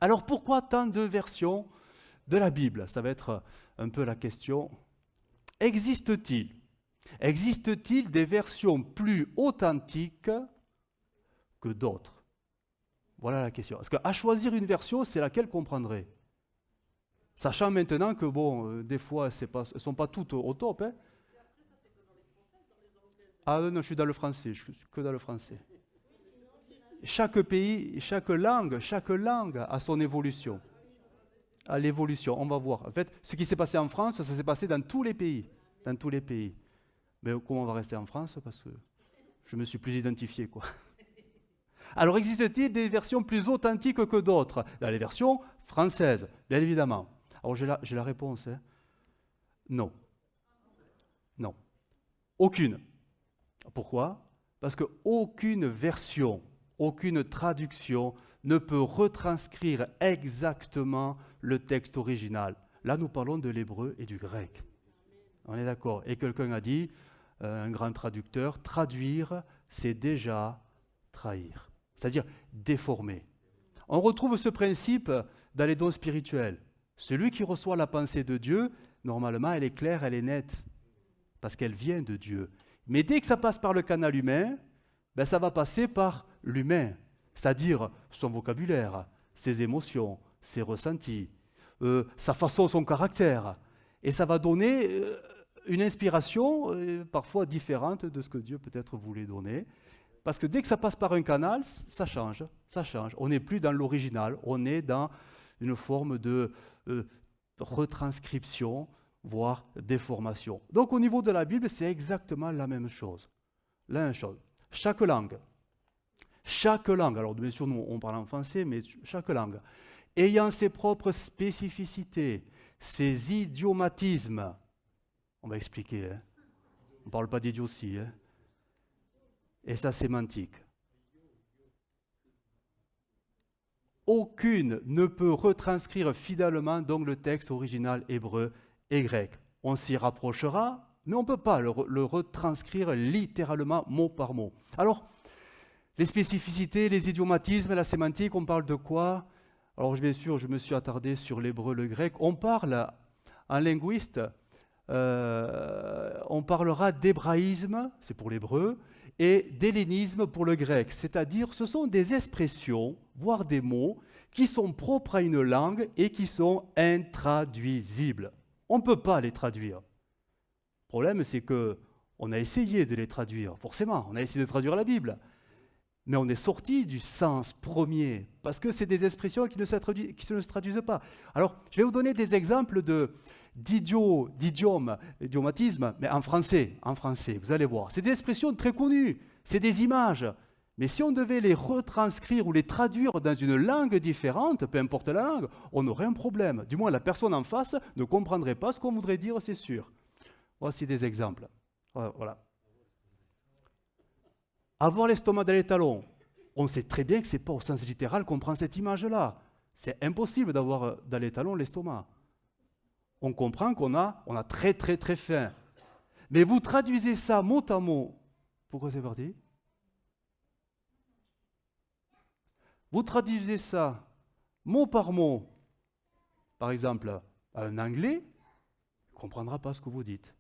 Alors pourquoi tant de versions de la Bible? Ça va être un peu la question. Existe-t-il Existe-t-il des versions plus authentiques que d'autres? Voilà la question. Parce qu'à choisir une version, c'est laquelle qu'on prendrait? Sachant maintenant que, bon, des fois, elles ne sont pas toutes au top. Hein. Ah non, je suis dans le français, je suis que dans le français. Chaque pays, chaque langue a son évolution. À l'évolution, on va voir. En fait, ce qui s'est passé en France, ça s'est passé dans tous les pays. Dans tous les pays. Mais comment on va rester en France? Parce que je me suis plus identifié, quoi. Alors, existe-t-il des versions plus authentiques que d'autres? Dans les versions françaises, bien évidemment. Alors, j'ai la réponse. Hein. Non. Non. Aucune. Pourquoi? Parce qu'aucune version, aucune traduction ne peut retranscrire exactement le texte original. Là, nous parlons de l'hébreu et du grec. On est d'accord. Et quelqu'un a dit, un grand traducteur, traduire, c'est déjà trahir. C'est-à-dire déformer. On retrouve ce principe dans les dons spirituels. Celui qui reçoit la pensée de Dieu, normalement, elle est claire, elle est nette, parce qu'elle vient de Dieu. Mais dès que ça passe par le canal humain, ben ça va passer par l'humain, c'est-à-dire son vocabulaire, ses émotions, ses ressentis, sa façon, son caractère. Et ça va donner une inspiration parfois différente de ce que Dieu peut-être voulait donner. Parce que dès que ça passe par un canal, ça change, ça change. On n'est plus dans l'original, on est dans une forme de retranscription, voire déformation. Donc au niveau de la Bible, c'est exactement la même chose. La même chose. Chaque langue, alors bien sûr nous on parle en français, mais chaque langue, ayant ses propres spécificités, ses idiomatismes, on va expliquer, hein. On ne parle pas d'idiotie, hein. Et sa sémantique. Aucune ne peut retranscrire fidèlement donc le texte original hébreu et grec. On s'y rapprochera, mais on ne peut pas le retranscrire littéralement mot par mot. Alors, les spécificités, les idiomatismes, la sémantique, on parle de quoi? Alors bien sûr, je me suis attardé sur l'hébreu, le grec. On parle, en linguiste, on parlera d'hébraïsme, c'est pour l'hébreu, et d'hellénisme pour le grec. C'est-à-dire, ce sont des expressions, voire des mots, qui sont propres à une langue et qui sont intraduisibles. On ne peut pas les traduire. Le problème, c'est qu'on a essayé de les traduire, forcément, on a essayé de traduire la Bible. Mais on est sorti du sens premier, parce que c'est des expressions qui ne se traduisent pas. Alors, je vais vous donner des exemples d'idiomatisme, mais en français, vous allez voir. C'est des expressions très connues, c'est des images. Mais si on devait les retranscrire ou les traduire dans une langue différente, peu importe la langue, on aurait un problème. Du moins, la personne en face ne comprendrait pas ce qu'on voudrait dire, c'est sûr. Voici des exemples. Voilà. Avoir l'estomac dans les talons, on sait très bien que ce n'est pas au sens littéral qu'on prend cette image-là. C'est impossible d'avoir dans les talons l'estomac. On comprend qu'on a très très très faim. Mais vous traduisez ça mot à mot. Pourquoi c'est parti? Vous traduisez ça mot par mot. Par exemple, un Anglais ne comprendra pas ce que vous dites.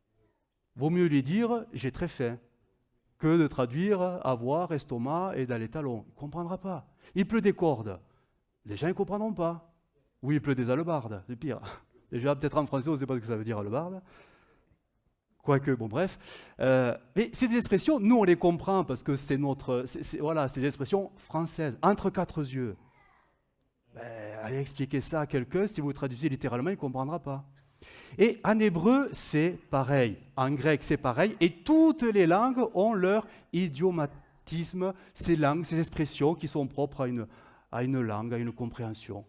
Vaut mieux lui dire « j'ai très faim » que de traduire avoir estomac et dans les talons. Il ne comprendra pas. Il pleut des cordes. Les gens ne comprendront pas. Oui, il pleut des hallebardes, c'est pire. Déjà, peut-être en français, on ne sait pas ce que ça veut dire hallebarde. Quoique, bon, bref. Mais ces expressions, nous, on les comprend parce que c'est des expressions françaises, entre quatre yeux. Allez expliquer ça à quelqu'un, si vous traduisez littéralement, il ne comprendra pas. Et en hébreu, c'est pareil. En grec, c'est pareil. Et toutes les langues ont leur idiomatisme, ces langues, ces expressions qui sont propres à une langue, à une compréhension.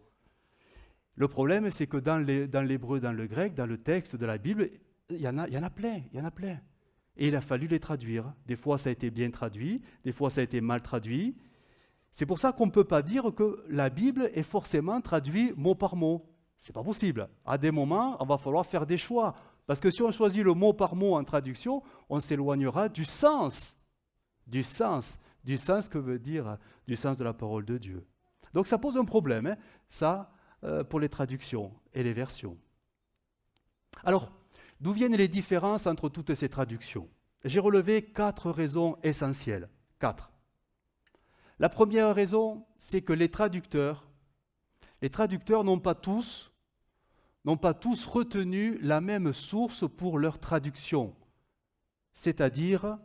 Le problème, c'est que dans l'hébreu, dans le grec, dans le texte de la Bible, il y en a plein. Et il a fallu les traduire. Des fois, ça a été bien traduit, des fois, ça a été mal traduit. C'est pour ça qu'on ne peut pas dire que la Bible est forcément traduite mot par mot. Ce n'est pas possible. À des moments, il va falloir faire des choix. Parce que si on choisit le mot par mot en traduction, on s'éloignera du sens que veut dire, du sens de la parole de Dieu. Donc ça pose un problème, hein, ça, pour les traductions et les versions. Alors, d'où viennent les différences entre toutes ces traductions? J'ai relevé 4 raisons essentielles. 4. La première raison, c'est que les traducteurs n'ont pas tous retenu la même source pour leur traduction. C'est-à-dire,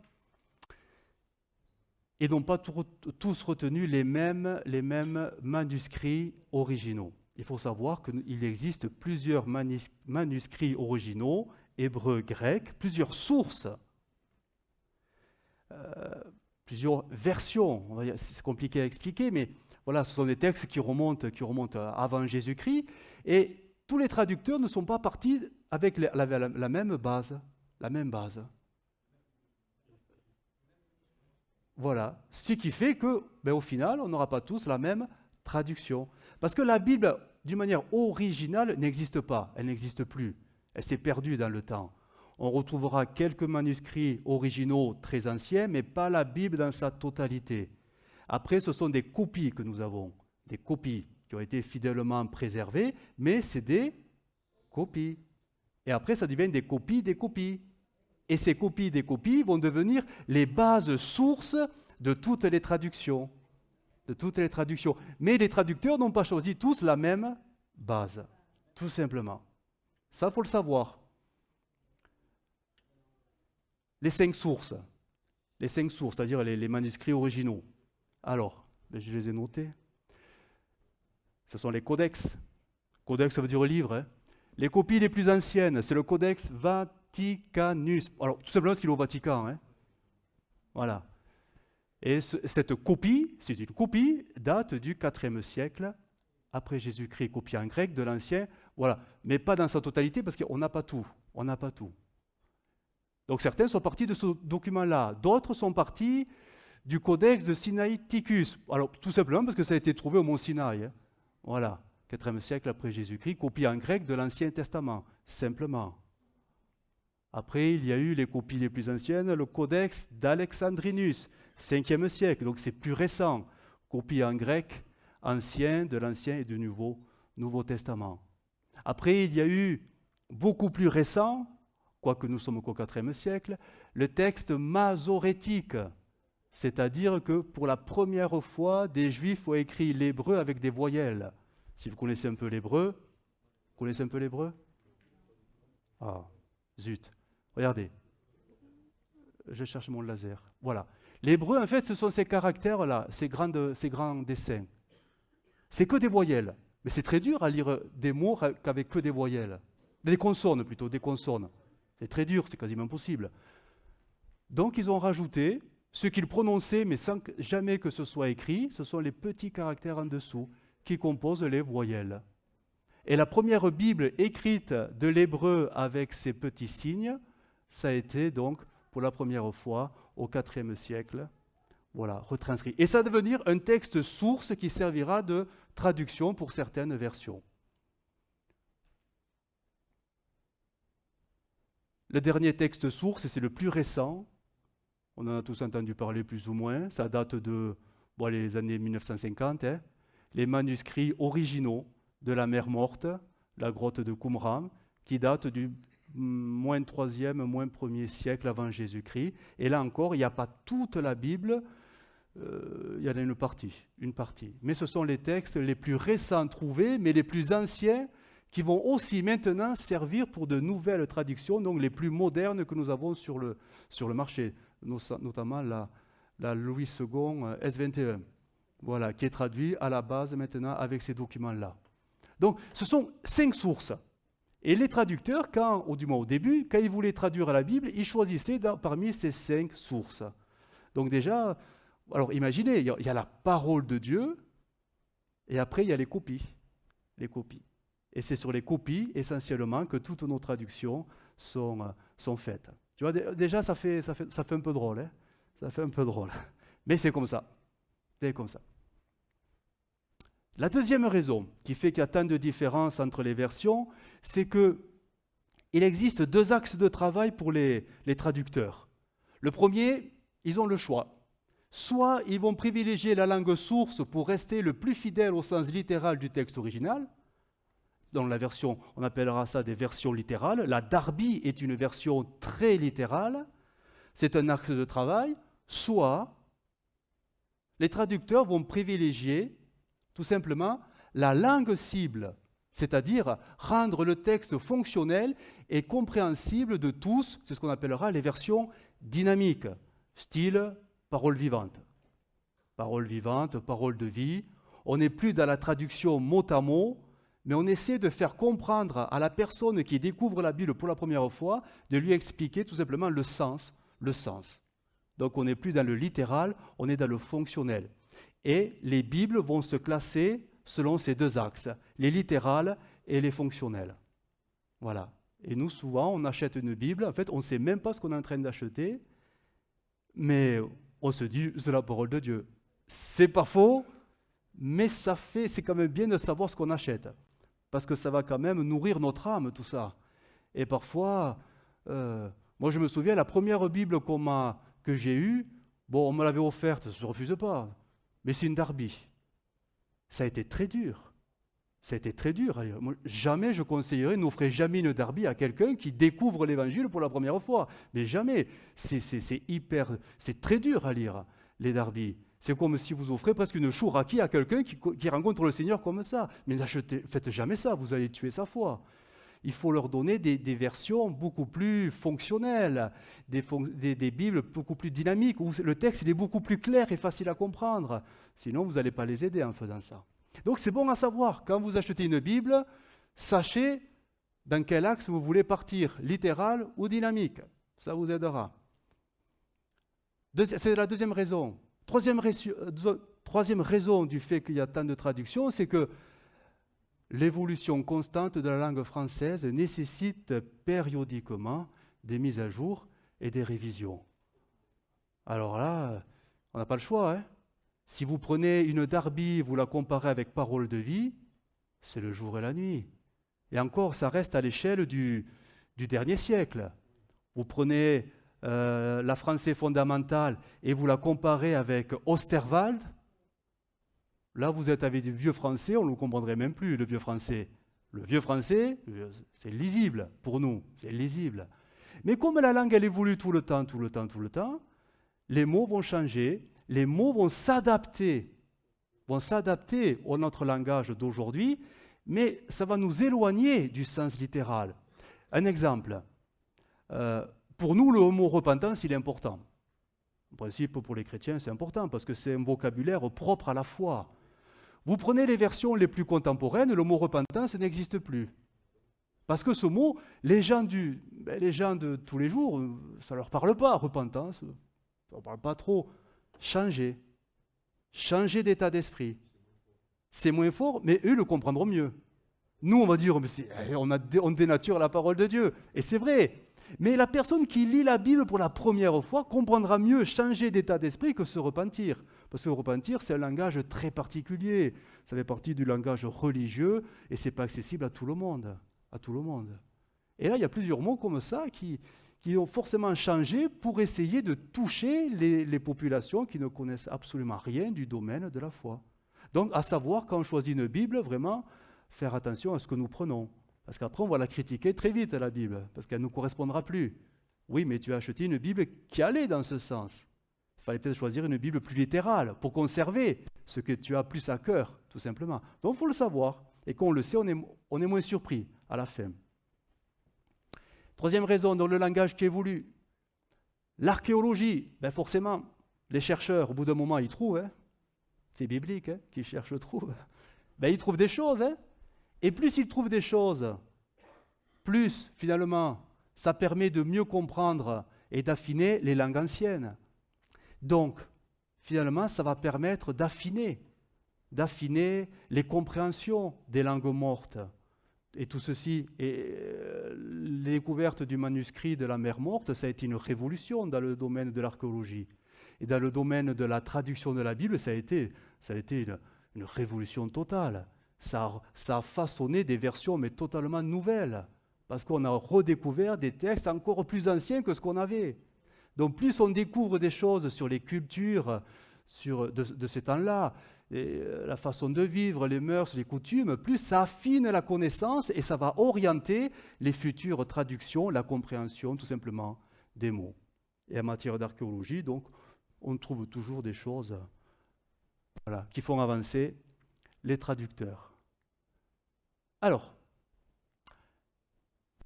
ils n'ont pas tous retenu les mêmes manuscrits originaux. Il faut savoir qu'il existe plusieurs manuscrits originaux, hébreux, grecs, plusieurs sources, plusieurs versions. C'est compliqué à expliquer, mais voilà, ce sont des textes qui remontent avant Jésus-Christ, et tous les traducteurs ne sont pas partis avec la même base. La même base. Voilà, ce qui fait que, au final, on n'aura pas tous la même traduction. Parce que la Bible, d'une manière originale, n'existe pas, elle n'existe plus, elle s'est perdue dans le temps. On retrouvera quelques manuscrits originaux très anciens, mais pas la Bible dans sa totalité. Après, ce sont des copies que nous avons, des copies qui ont été fidèlement préservées, mais c'est des copies. Et après, ça devient des copies des copies. Et ces copies des copies vont devenir les bases sources de toutes les traductions. Mais les traducteurs n'ont pas choisi tous la même base, tout simplement. Ça, il faut le savoir. Les 5 sources, c'est-à-dire les manuscrits originaux. Alors, je les ai notés. Ce sont les codex. Codex, ça veut dire livre. Hein. Les copies les plus anciennes, c'est le codex Vaticanus. Alors, tout simplement parce qu'il est au Vatican. Hein. Voilà. Et cette copie, c'est une copie, date du IVe siècle, après Jésus-Christ, copie en grec de l'Ancien. Voilà. Mais pas dans sa totalité, parce qu'on n'a pas tout. On n'a pas tout. Donc certains sont partis de ce document-là. D'autres sont partis du codex de Sinaiticus. Alors, tout simplement parce que ça a été trouvé au mont Sinaï. Hein. Voilà. 4e siècle après Jésus-Christ, copie en grec de l'Ancien Testament, simplement. Après, il y a eu les copies les plus anciennes, le codex d'Alexandrinus, 5e siècle, donc c'est plus récent, copie en grec ancien de l'Ancien et du Nouveau Testament. Après, il y a eu beaucoup plus récent, quoique nous sommes qu'au 4e siècle, le texte masorétique, c'est-à-dire que pour la première fois, des Juifs ont écrit l'hébreu avec des voyelles. Si vous connaissez un peu l'hébreu, Ah, zut. Regardez. Je cherche mon laser. Voilà. L'hébreu, en fait, ce sont ces caractères-là, ces grands dessins. C'est que des voyelles. Mais c'est très dur à lire des mots qu'avec que des voyelles. Des consonnes plutôt, des consonnes. C'est très dur, c'est quasiment impossible. Donc, ils ont rajouté ce qu'ils prononçaient, mais sans jamais que ce soit écrit, ce sont les petits caractères en dessous qui composent les voyelles. Et la première Bible écrite de l'hébreu avec ces petits signes, ça a été donc pour la première fois au IVe siècle, voilà, retranscrit. Et ça va devenir un texte source qui servira de traduction pour certaines versions. Le dernier texte source, et c'est le plus récent, on en a tous entendu parler plus ou moins, ça date de les années 1950, hein, les manuscrits originaux de la mer Morte, la grotte de Qumran, qui date du moins 3e, moins 1er siècle avant Jésus-Christ. Et là encore, il n'y a pas toute la Bible, il y en a une partie. Mais ce sont les textes les plus récents trouvés, mais les plus anciens, qui vont aussi maintenant servir pour de nouvelles traductions, donc les plus modernes que nous avons sur le marché, notamment la Louis II S21, voilà, qui est traduit à la base maintenant avec ces documents-là. Donc, ce sont 5 sources. Et les traducteurs, du moins au début, quand ils voulaient traduire la Bible, ils choisissaient parmi ces 5 sources. Donc déjà, alors imaginez, il y a la parole de Dieu, et après il y a les copies. Et c'est sur les copies, essentiellement, que toutes nos traductions sont faites. Tu vois, déjà, ça fait un peu drôle. Hein, ça fait un peu drôle. Mais c'est comme ça. La deuxième raison qui fait qu'il y a tant de différences entre les versions, c'est qu'il existe 2 axes de travail pour les traducteurs. Le premier, ils ont le choix. soit ils vont privilégier la langue source pour rester le plus fidèle au sens littéral du texte original. Dans la version, on appellera ça des versions littérales. La Darby est une version très littérale. C'est un axe de travail. Soit les traducteurs vont privilégier tout simplement la langue cible, c'est-à-dire rendre le texte fonctionnel et compréhensible de tous. C'est ce qu'on appellera les versions dynamiques, style parole vivante. Parole vivante, parole de vie. On n'est plus dans la traduction mot à mot, mais on essaie de faire comprendre à la personne qui découvre la Bible pour la première fois, de lui expliquer tout simplement le sens. Donc on n'est plus dans le littéral, on est dans le fonctionnel. Et les Bibles vont se classer selon ces deux axes, les littérales et les fonctionnels. Voilà. Et nous, souvent, on achète une Bible, en fait, on ne sait même pas ce qu'on est en train d'acheter, mais on se dit, c'est la parole de Dieu. C'est pas faux, mais c'est quand même bien de savoir ce qu'on achète, parce que ça va quand même nourrir notre âme, tout ça. Et parfois, moi je me souviens, la première Bible que j'ai eue, bon, on me l'avait offerte, je ne refuse pas, mais c'est une Darby. Ça a été très dur. Moi, jamais je conseillerais, n'offrez jamais une Darby à quelqu'un qui découvre l'Évangile pour la première fois. Mais jamais. C'est très dur à lire, les Darby. C'est comme si vous offrez presque une chouraki à quelqu'un qui rencontre le Seigneur comme ça. Mais faites jamais ça, vous allez tuer sa foi. Il faut leur donner des versions beaucoup plus fonctionnelles, des Bibles beaucoup plus dynamiques, où le texte il est beaucoup plus clair et facile à comprendre. Sinon, vous n'allez pas les aider en faisant ça. Donc c'est bon à savoir, quand vous achetez une Bible, sachez dans quel axe vous voulez partir, littéral ou dynamique. Ça vous aidera. C'est la deuxième raison. Troisième raison du fait qu'il y a tant de traductions, c'est que l'évolution constante de la langue française nécessite périodiquement des mises à jour et des révisions. Alors là, on n'a pas le choix, hein. Si vous prenez une Darby, vous la comparez avec Parole de vie, c'est le jour et la nuit. Et encore, ça reste à l'échelle du dernier siècle. Vous prenez la Français fondamentale et vous la comparez avec Osterwald, là vous êtes avec du vieux français, on ne le comprendrait même plus, le vieux français. Le vieux français, c'est lisible pour nous, c'est lisible. Mais comme la langue elle évolue tout le temps, les mots vont changer, les mots vont s'adapter à notre langage d'aujourd'hui, mais ça va nous éloigner du sens littéral. Un exemple, pour nous, le mot repentance, il est important. En principe, pour les chrétiens, c'est important parce que c'est un vocabulaire propre à la foi. Vous prenez les versions les plus contemporaines, le mot repentance n'existe plus. Parce que ce mot, les gens de tous les jours, ça ne leur parle pas, repentance, ça ne leur parle pas trop. Changer d'état d'esprit. C'est moins fort, mais eux le comprendront mieux. Nous, on va dire, mais on dénature la parole de Dieu. Et c'est vrai. Mais la personne qui lit la Bible pour la première fois comprendra mieux changer d'état d'esprit que se repentir. Parce que repentir, c'est un langage très particulier. Ça fait partie du langage religieux et ce n'est pas accessible à tout le monde. Et là, il y a plusieurs mots comme ça qui ont forcément changé pour essayer de toucher les populations qui ne connaissent absolument rien du domaine de la foi. Donc, à savoir, quand on choisit une Bible, vraiment, faire attention à ce que nous prenons. Parce qu'après, on va la critiquer très vite, la Bible, parce qu'elle ne nous correspondra plus. Oui, mais tu as acheté une Bible qui allait dans ce sens. Il fallait peut-être choisir une Bible plus littérale pour conserver ce que tu as plus à cœur, tout simplement. Donc, il faut le savoir. Et quand on le sait, on est moins surpris à la fin. Troisième raison, dans le langage qui évolue. L'archéologie, forcément, les chercheurs, au bout d'un moment, ils trouvent. Hein. C'est biblique, hein, qui cherchent, trouvent. Ils trouvent des choses. Hein. Et plus ils trouvent des choses, plus, finalement, ça permet de mieux comprendre et d'affiner les langues anciennes. Donc, finalement, ça va permettre d'affiner les compréhensions des langues mortes. Et tout ceci, les découvertes du manuscrit de la mer morte, ça a été une révolution dans le domaine de l'archéologie. Et dans le domaine de la traduction de la Bible, ça a été une révolution totale. Ça a façonné des versions, mais totalement nouvelles, parce qu'on a redécouvert des textes encore plus anciens que ce qu'on avait. Donc plus on découvre des choses sur les cultures de ces temps-là, la façon de vivre, les mœurs, les coutumes, plus ça affine la connaissance et ça va orienter les futures traductions, la compréhension tout simplement des mots. Et en matière d'archéologie, donc, on trouve toujours des choses qui font avancer les traducteurs. Alors,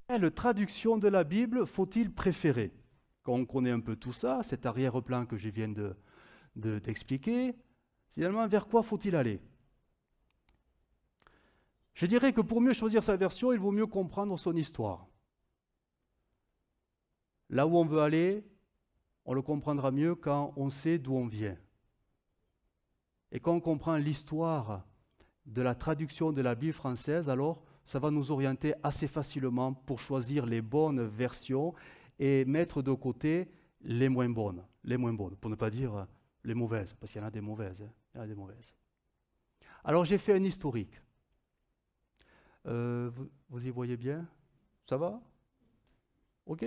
quelle traduction de la Bible faut-il préférer? Quand on connaît un peu tout ça, cet arrière-plan que je viens d'expliquer, finalement, vers quoi faut-il aller? Je dirais que pour mieux choisir sa version, il vaut mieux comprendre son histoire. Là où on veut aller, on le comprendra mieux quand on sait d'où on vient. Et quand on comprend l'histoire de la traduction de la Bible française, alors ça va nous orienter assez facilement pour choisir les bonnes versions et mettre de côté les moins bonnes, pour ne pas dire les mauvaises, parce qu'il y en a des mauvaises. Alors j'ai fait un historique. Vous y voyez bien? Ça va? Ok?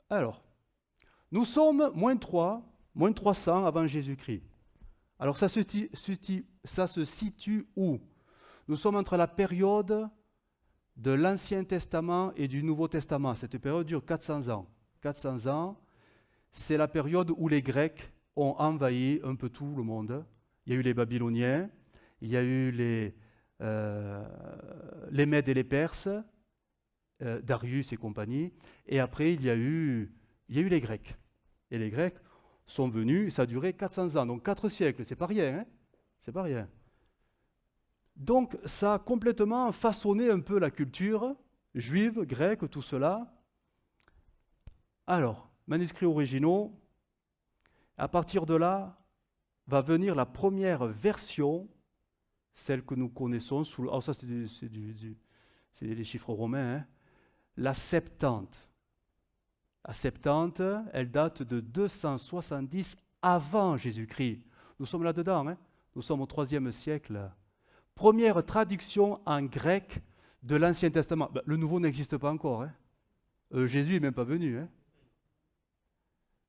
Alors, nous sommes moins 300 avant Jésus-Christ. Alors ça se situe où? Nous sommes entre la période de l'Ancien Testament et du Nouveau Testament. Cette période dure 400 ans. 400 ans, c'est la période où les Grecs ont envahi un peu tout le monde. Il y a eu les Babyloniens, il y a eu les Mèdes et les Perses, Darius et compagnie, et après il y a eu les Grecs. Et les Grecs sont venus, ça a duré 400 ans, donc 4 siècles, c'est pas rien, hein? C'est pas rien. Donc ça a complètement façonné un peu la culture juive, grecque, tout cela. Alors, manuscrits originaux, à partir de là, va venir la première version, celle que nous connaissons, ça c'est les chiffres romains, hein, la Septante. La Septante, elle date de 270 avant Jésus-Christ. Nous sommes là-dedans, hein, nous sommes au IIIe siècle. Première traduction en grec de l'Ancien Testament. Le Nouveau n'existe pas encore. Hein. Jésus n'est même pas venu. Hein.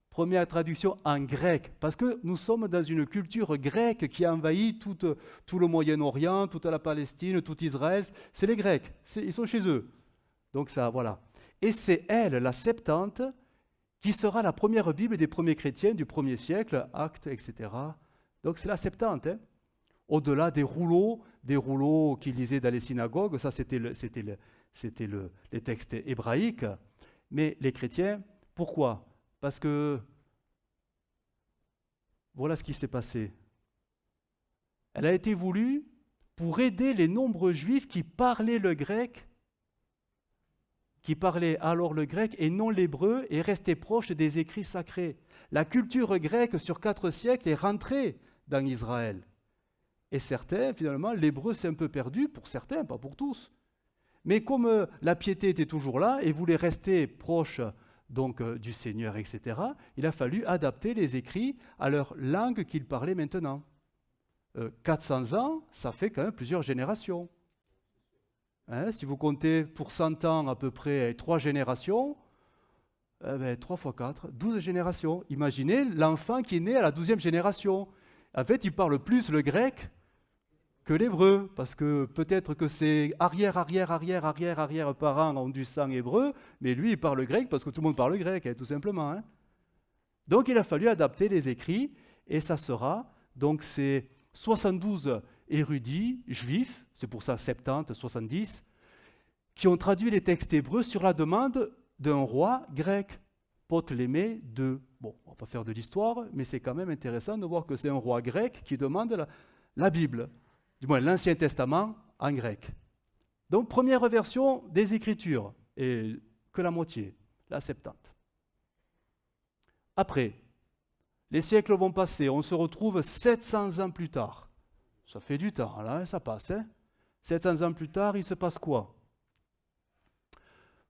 Première traduction en grec, parce que nous sommes dans une culture grecque qui a envahi tout le Moyen-Orient, toute la Palestine, tout Israël. C'est les Grecs, ils sont chez eux. Donc ça, voilà. Et c'est elle, la Septante, qui sera la première Bible des premiers chrétiens du 1er siècle, Actes, etc. Donc c'est la Septante. Hein. Au-delà des rouleaux qu'ils lisaient dans les synagogues, ça c'était les textes hébraïques. Mais les chrétiens, pourquoi? Parce que voilà ce qui s'est passé. Elle a été voulue pour aider les nombreux juifs qui parlaient le grec, qui parlaient alors le grec et non l'hébreu et restaient proches des écrits sacrés. La culture grecque sur 4 siècles est rentrée dans Israël. Et certains, finalement, l'hébreu s'est un peu perdu, pour certains, pas pour tous. Mais comme la piété était toujours là et voulait rester proche donc, du Seigneur, etc., il a fallu adapter les écrits à leur langue qu'ils parlaient maintenant. 400 ans, ça fait quand même plusieurs générations. Hein, si vous comptez pour 100 ans à peu près 3 générations, 3 x 4, 12 générations. Imaginez l'enfant qui est né à la 12e génération. En fait, il parle plus le grec que l'hébreu, parce que peut-être que ses arrière-parents ont du sang hébreu, mais lui, il parle grec parce que tout le monde parle grec, hein, tout simplement. Hein. Donc, il a fallu adapter les écrits, et ça sera, donc c'est 72 érudits juifs, c'est pour ça 70, 70, qui ont traduit les textes hébreux sur la demande d'un roi grec, Ptolémée II. Bon, on ne va pas faire de l'histoire, mais c'est quand même intéressant de voir que c'est un roi grec qui demande la Bible, du moins l'Ancien Testament en grec. Donc, première version des Écritures, et que la moitié, la Septante. Après, les siècles vont passer, on se retrouve 700 ans plus tard. Ça fait du temps, là, ça passe. Hein. 700 ans plus tard, il se passe quoi?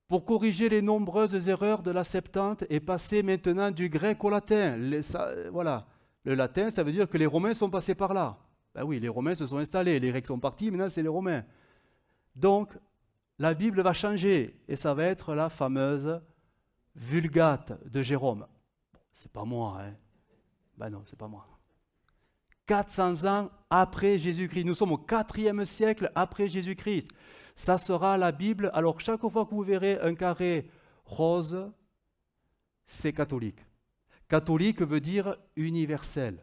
Pour corriger les nombreuses erreurs de la Septante et passer maintenant du grec au latin. Voilà. Le latin, ça veut dire que les Romains sont passés par là. Ben oui, les Romains se sont installés, les Grecs sont partis, maintenant c'est les Romains. Donc, la Bible va changer et ça va être la fameuse Vulgate de Jérôme. C'est pas moi, hein. Ben non, c'est pas moi. 400 ans après Jésus-Christ. Nous sommes au 4e siècle après Jésus-Christ. Ça sera la Bible. Alors, chaque fois que vous verrez un carré rose, c'est catholique. Catholique veut dire universel.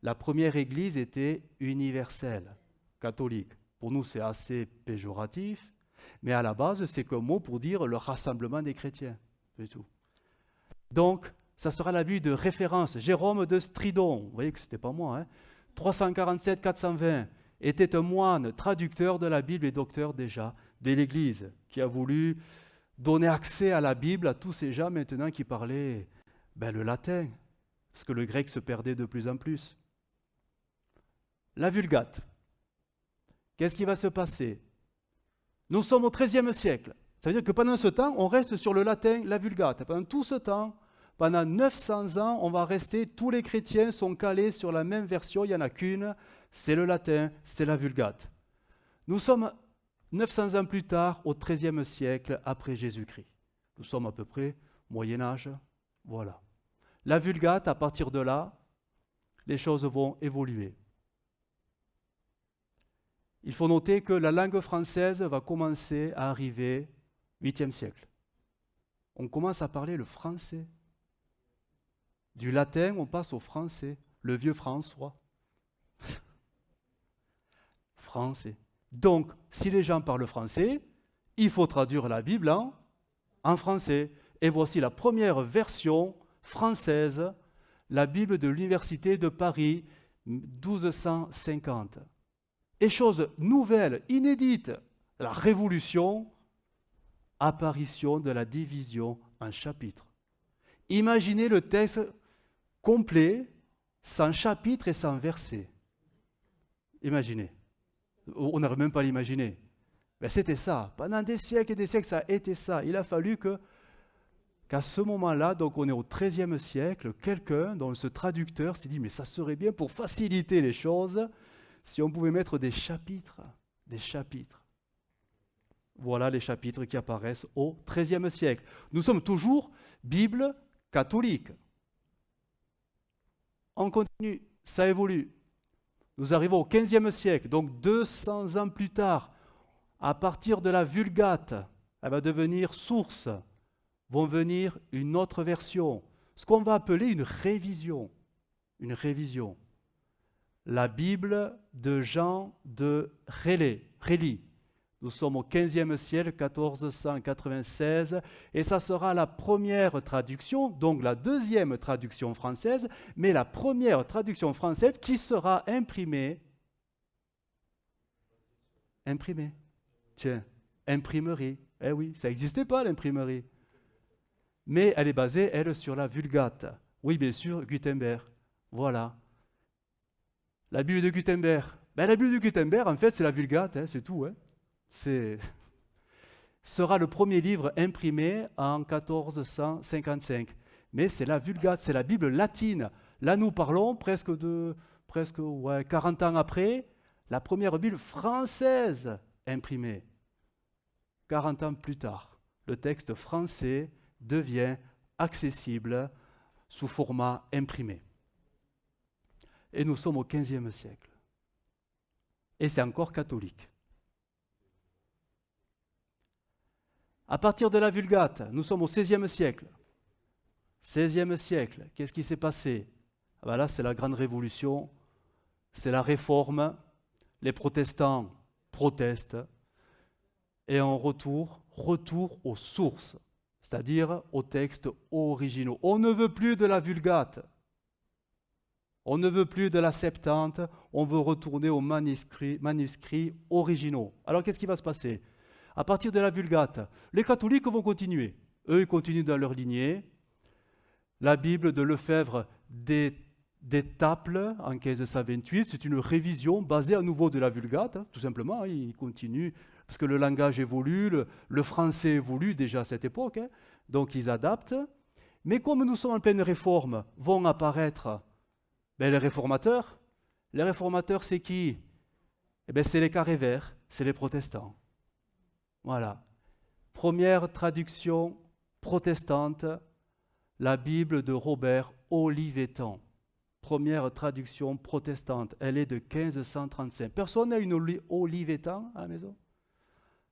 La première église était universelle, catholique. Pour nous, c'est assez péjoratif, mais à la base, c'est qu'un mot pour dire le rassemblement des chrétiens. C'est tout. Donc, ça sera la Bible de référence. Jérôme de Stridon, vous voyez que ce n'était pas moi, hein, 347-420, était un moine, traducteur de la Bible et docteur déjà de l'Église, qui a voulu donner accès à la Bible à tous ces gens maintenant qui parlaient le latin, parce que le grec se perdait de plus en plus. La Vulgate. Qu'est-ce qui va se passer? Nous sommes au XIIIe siècle. Ça veut dire que pendant ce temps, on reste sur le latin, la Vulgate. Pendant tout ce temps, pendant 900 ans, on va rester, tous les chrétiens sont calés sur la même version, il n'y en a qu'une, c'est le latin, c'est la Vulgate. Nous sommes 900 ans plus tard, au XIIIe siècle après Jésus-Christ. Nous sommes à peu près Moyen-Âge, voilà. La Vulgate, à partir de là, les choses vont évoluer. Il faut noter que la langue française va commencer à arriver au 8e siècle. On commence à parler le français. Du latin, on passe au français. Le vieux François. Français. Donc, si les gens parlent français, il faut traduire la Bible en français. Et voici la première version française, la Bible de l'Université de Paris, 1250. Et chose nouvelle, inédite, la révolution, apparition de la division en chapitres. Imaginez le texte complet, sans chapitre et sans verset. Imaginez. On n'arrive même pas à l'imaginer. Mais c'était ça. Pendant des siècles et des siècles, ça a été ça. Il a fallu qu'à ce moment-là, donc on est au XIIIe siècle, quelqu'un, dont ce traducteur s'est dit, mais ça serait bien pour faciliter les choses, si on pouvait mettre des chapitres. Des chapitres. Voilà les chapitres qui apparaissent au XIIIe siècle. Nous sommes toujours Bible catholique. On continue, ça évolue. Nous arrivons au XVe siècle, donc 200 ans plus tard, à partir de la Vulgate, elle va devenir source, vont venir une autre version, ce qu'on va appeler une révision. Une révision. La Bible de Jean de Rély. Nous sommes au XVe siècle, 1496, et ça sera la première traduction, donc la deuxième traduction française, mais la première traduction française qui sera imprimée. Imprimée. Tiens, imprimerie. Eh oui, ça n'existait pas l'imprimerie. Mais elle est basée, elle, sur la Vulgate. Oui, bien sûr, Gutenberg. Voilà. La Bible de Gutenberg. La Bible de Gutenberg, en fait, c'est la Vulgate, c'est tout. Sera le premier livre imprimé en 1455. Mais c'est la Vulgate, c'est la Bible latine. Là, nous parlons presque 40 ans après, la première Bible française imprimée. 40 ans plus tard, le texte français devient accessible sous format imprimé. Et nous sommes au XVe siècle. Et c'est encore catholique. À partir de la Vulgate, nous sommes au XVIe siècle. XVIe siècle, qu'est-ce qui s'est passé? Là, c'est la grande révolution, c'est la réforme, les protestants protestent, et on retour aux sources, c'est-à-dire aux textes originaux. On ne veut plus de la Vulgate, on ne veut plus de la Septante, on veut retourner aux manuscrits originaux. Alors qu'est-ce qui va se passer? À partir de la Vulgate, les catholiques vont continuer. Eux, ils continuent dans leur lignée. La Bible de Lefebvre d'Étaples en 1528, c'est une révision basée à nouveau de la Vulgate, tout simplement. Ils continuent, parce que le langage évolue, le français évolue déjà à cette époque, donc ils adaptent. Mais comme nous sommes en pleine réforme, vont apparaître les réformateurs. Les réformateurs, c'est qui? C'est les carrés verts, c'est les protestants. Voilà. Première traduction protestante, la Bible de Robert Olivetan. Première traduction protestante. Elle est de 1535. Personne n'a une Olivetan à la maison?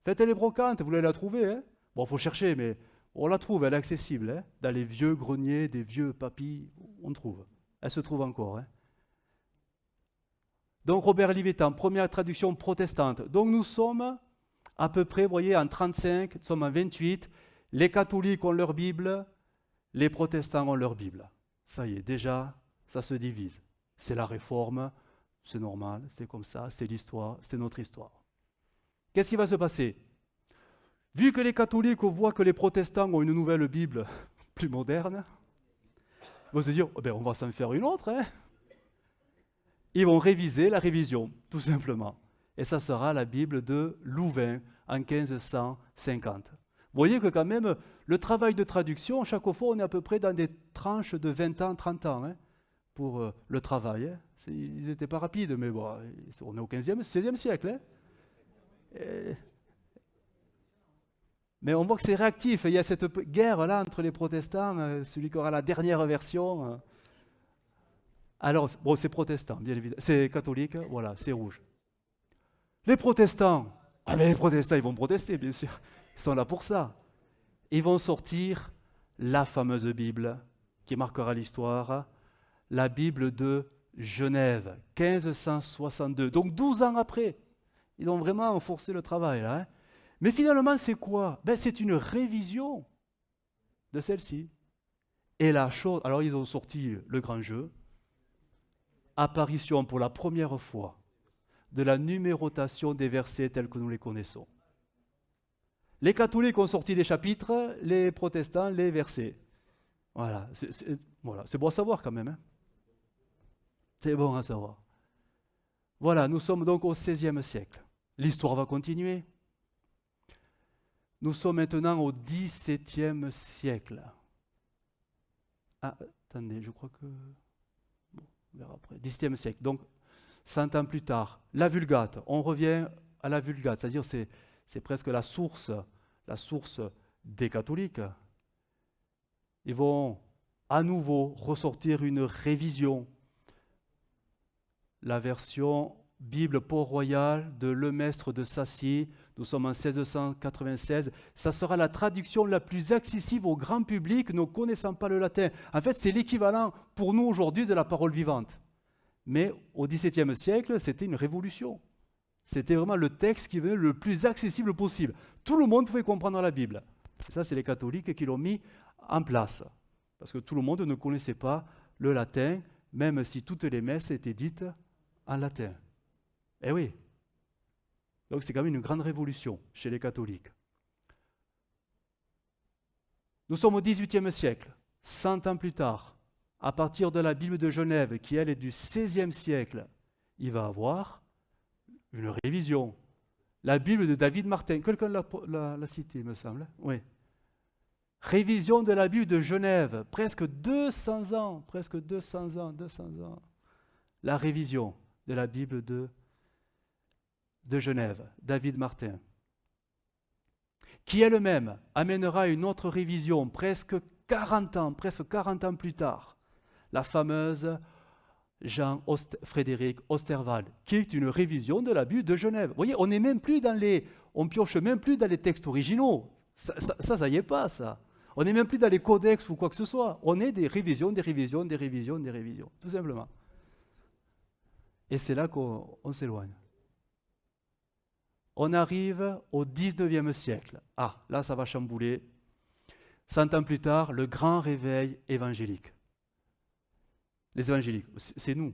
Faites les brocantes, vous allez la trouver. Hein? Bon, il faut chercher, mais on la trouve, elle est accessible. Hein? Dans les vieux greniers, des vieux papys, on trouve. Elle se trouve encore. Hein? Donc Robert Olivetan, première traduction protestante. Donc nous sommes à peu près, vous voyez, en 35, nous sommes en 28. Les catholiques ont leur Bible, les protestants ont leur Bible. Ça y est, déjà, ça se divise. C'est la réforme, c'est normal, c'est comme ça, c'est l'histoire, c'est notre histoire. Qu'est-ce qui va se passer? Vu que les catholiques voient que les protestants ont une nouvelle Bible plus moderne, ils vont se dire, oh ben, on va s'en faire une autre. Hein? Ils vont réviser la révision, tout simplement. Et ça sera la Bible de Louvain en 1550. Vous voyez que quand même, le travail de traduction, chaque fois, on est à peu près dans des tranches de 20 ans, 30 ans hein, pour le travail. Hein. Ils n'étaient pas rapides, mais bon, on est au 15e, 16e siècle. Hein. Mais on voit que c'est réactif. Il y a cette guerre-là entre les protestants, celui qui aura la dernière version. Alors, bon, c'est protestant, bien évidemment. C'est catholique, voilà, c'est rouge. Les protestants, ah mais les protestants, ils vont protester, bien sûr. Ils sont là pour ça. Ils vont sortir la fameuse Bible qui marquera l'histoire, la Bible de Genève, 1562. Donc 12 ans après, ils ont vraiment forcé le travail. Là, hein. Mais finalement, c'est quoi? Ben, c'est une révision de celle-ci. Et la chose, alors ils ont sorti le grand jeu, apparition pour la première fois de la numérotation des versets tels que nous les connaissons. Les catholiques ont sorti les chapitres, les protestants les versets. Voilà, c'est bon à savoir quand même. Hein. C'est bon à savoir. Voilà, nous sommes donc au XVIe siècle. L'histoire va continuer. Nous sommes maintenant au XVIIe siècle. Ah, attendez, je crois que... Bon, on verra après. XVIIe siècle. Donc, 100 ans plus tard, la Vulgate. On revient à la Vulgate, c'est-à-dire c'est presque la source des catholiques. Ils vont à nouveau ressortir une révision. La version Bible Port-Royal de Lemestre de Sacy, nous sommes en 1696. Ça sera la traduction la plus accessible au grand public ne connaissant pas le latin. En fait, c'est l'équivalent pour nous aujourd'hui de la parole vivante. Mais au XVIIe siècle, c'était une révolution. C'était vraiment le texte qui venait le plus accessible possible. Tout le monde pouvait comprendre la Bible. Et ça, c'est les catholiques qui l'ont mis en place. Parce que tout le monde ne connaissait pas le latin, même si toutes les messes étaient dites en latin. Eh oui. Donc c'est quand même une grande révolution chez les catholiques. Nous sommes au XVIIIe siècle, 100 ans plus tard. À partir de la Bible de Genève, qui elle est du XVIe siècle, il va avoir une révision. La Bible de David Martin, quelqu'un l'a cité, il me semble. Oui. Révision de la Bible de Genève, presque 200 ans. La révision de la Bible de Genève, David Martin, qui elle-même amènera une autre révision presque 40 ans plus tard. La fameuse Jean-Frédéric Osterwald, qui est une révision de la Bible de Genève. Vous voyez, on pioche même plus dans les textes originaux. Ça y est pas, ça. On n'est même plus dans les codex ou quoi que ce soit. On est des révisions, tout simplement. Et c'est là qu'on s'éloigne. On arrive au XIXe siècle. Ah, là, ça va chambouler. 100 ans plus tard, le grand réveil évangélique. Les évangéliques, c'est nous.